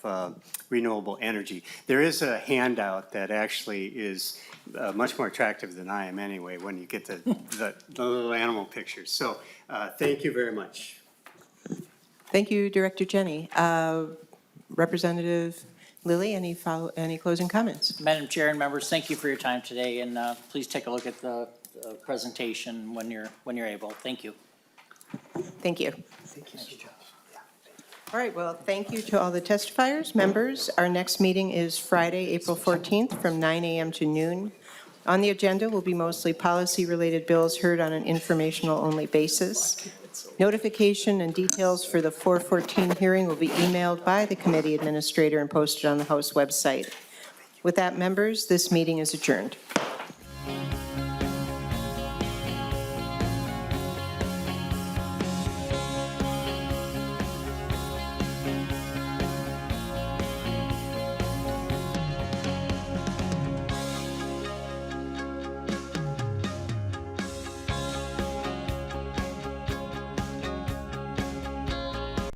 renewable energy. There is a handout that actually is much more attractive than I am anyway when you get the little animal pictures. So thank you very much. Thank you, Director Jenny. Representative Lillie, any closing comments? Madam Chair and members, thank you for your time today, and please take a look at the presentation when you're able. Thank you. Thank you. All right, well, thank you to all the testifiers. Members, our next meeting is Friday, April 14th from 9 a.m. to noon. On the agenda will be mostly policy-related bills heard on an informational-only basis. Notification and details for the 414 hearing will be emailed by the committee administrator and posted on the House website. With that, members, this meeting is adjourned.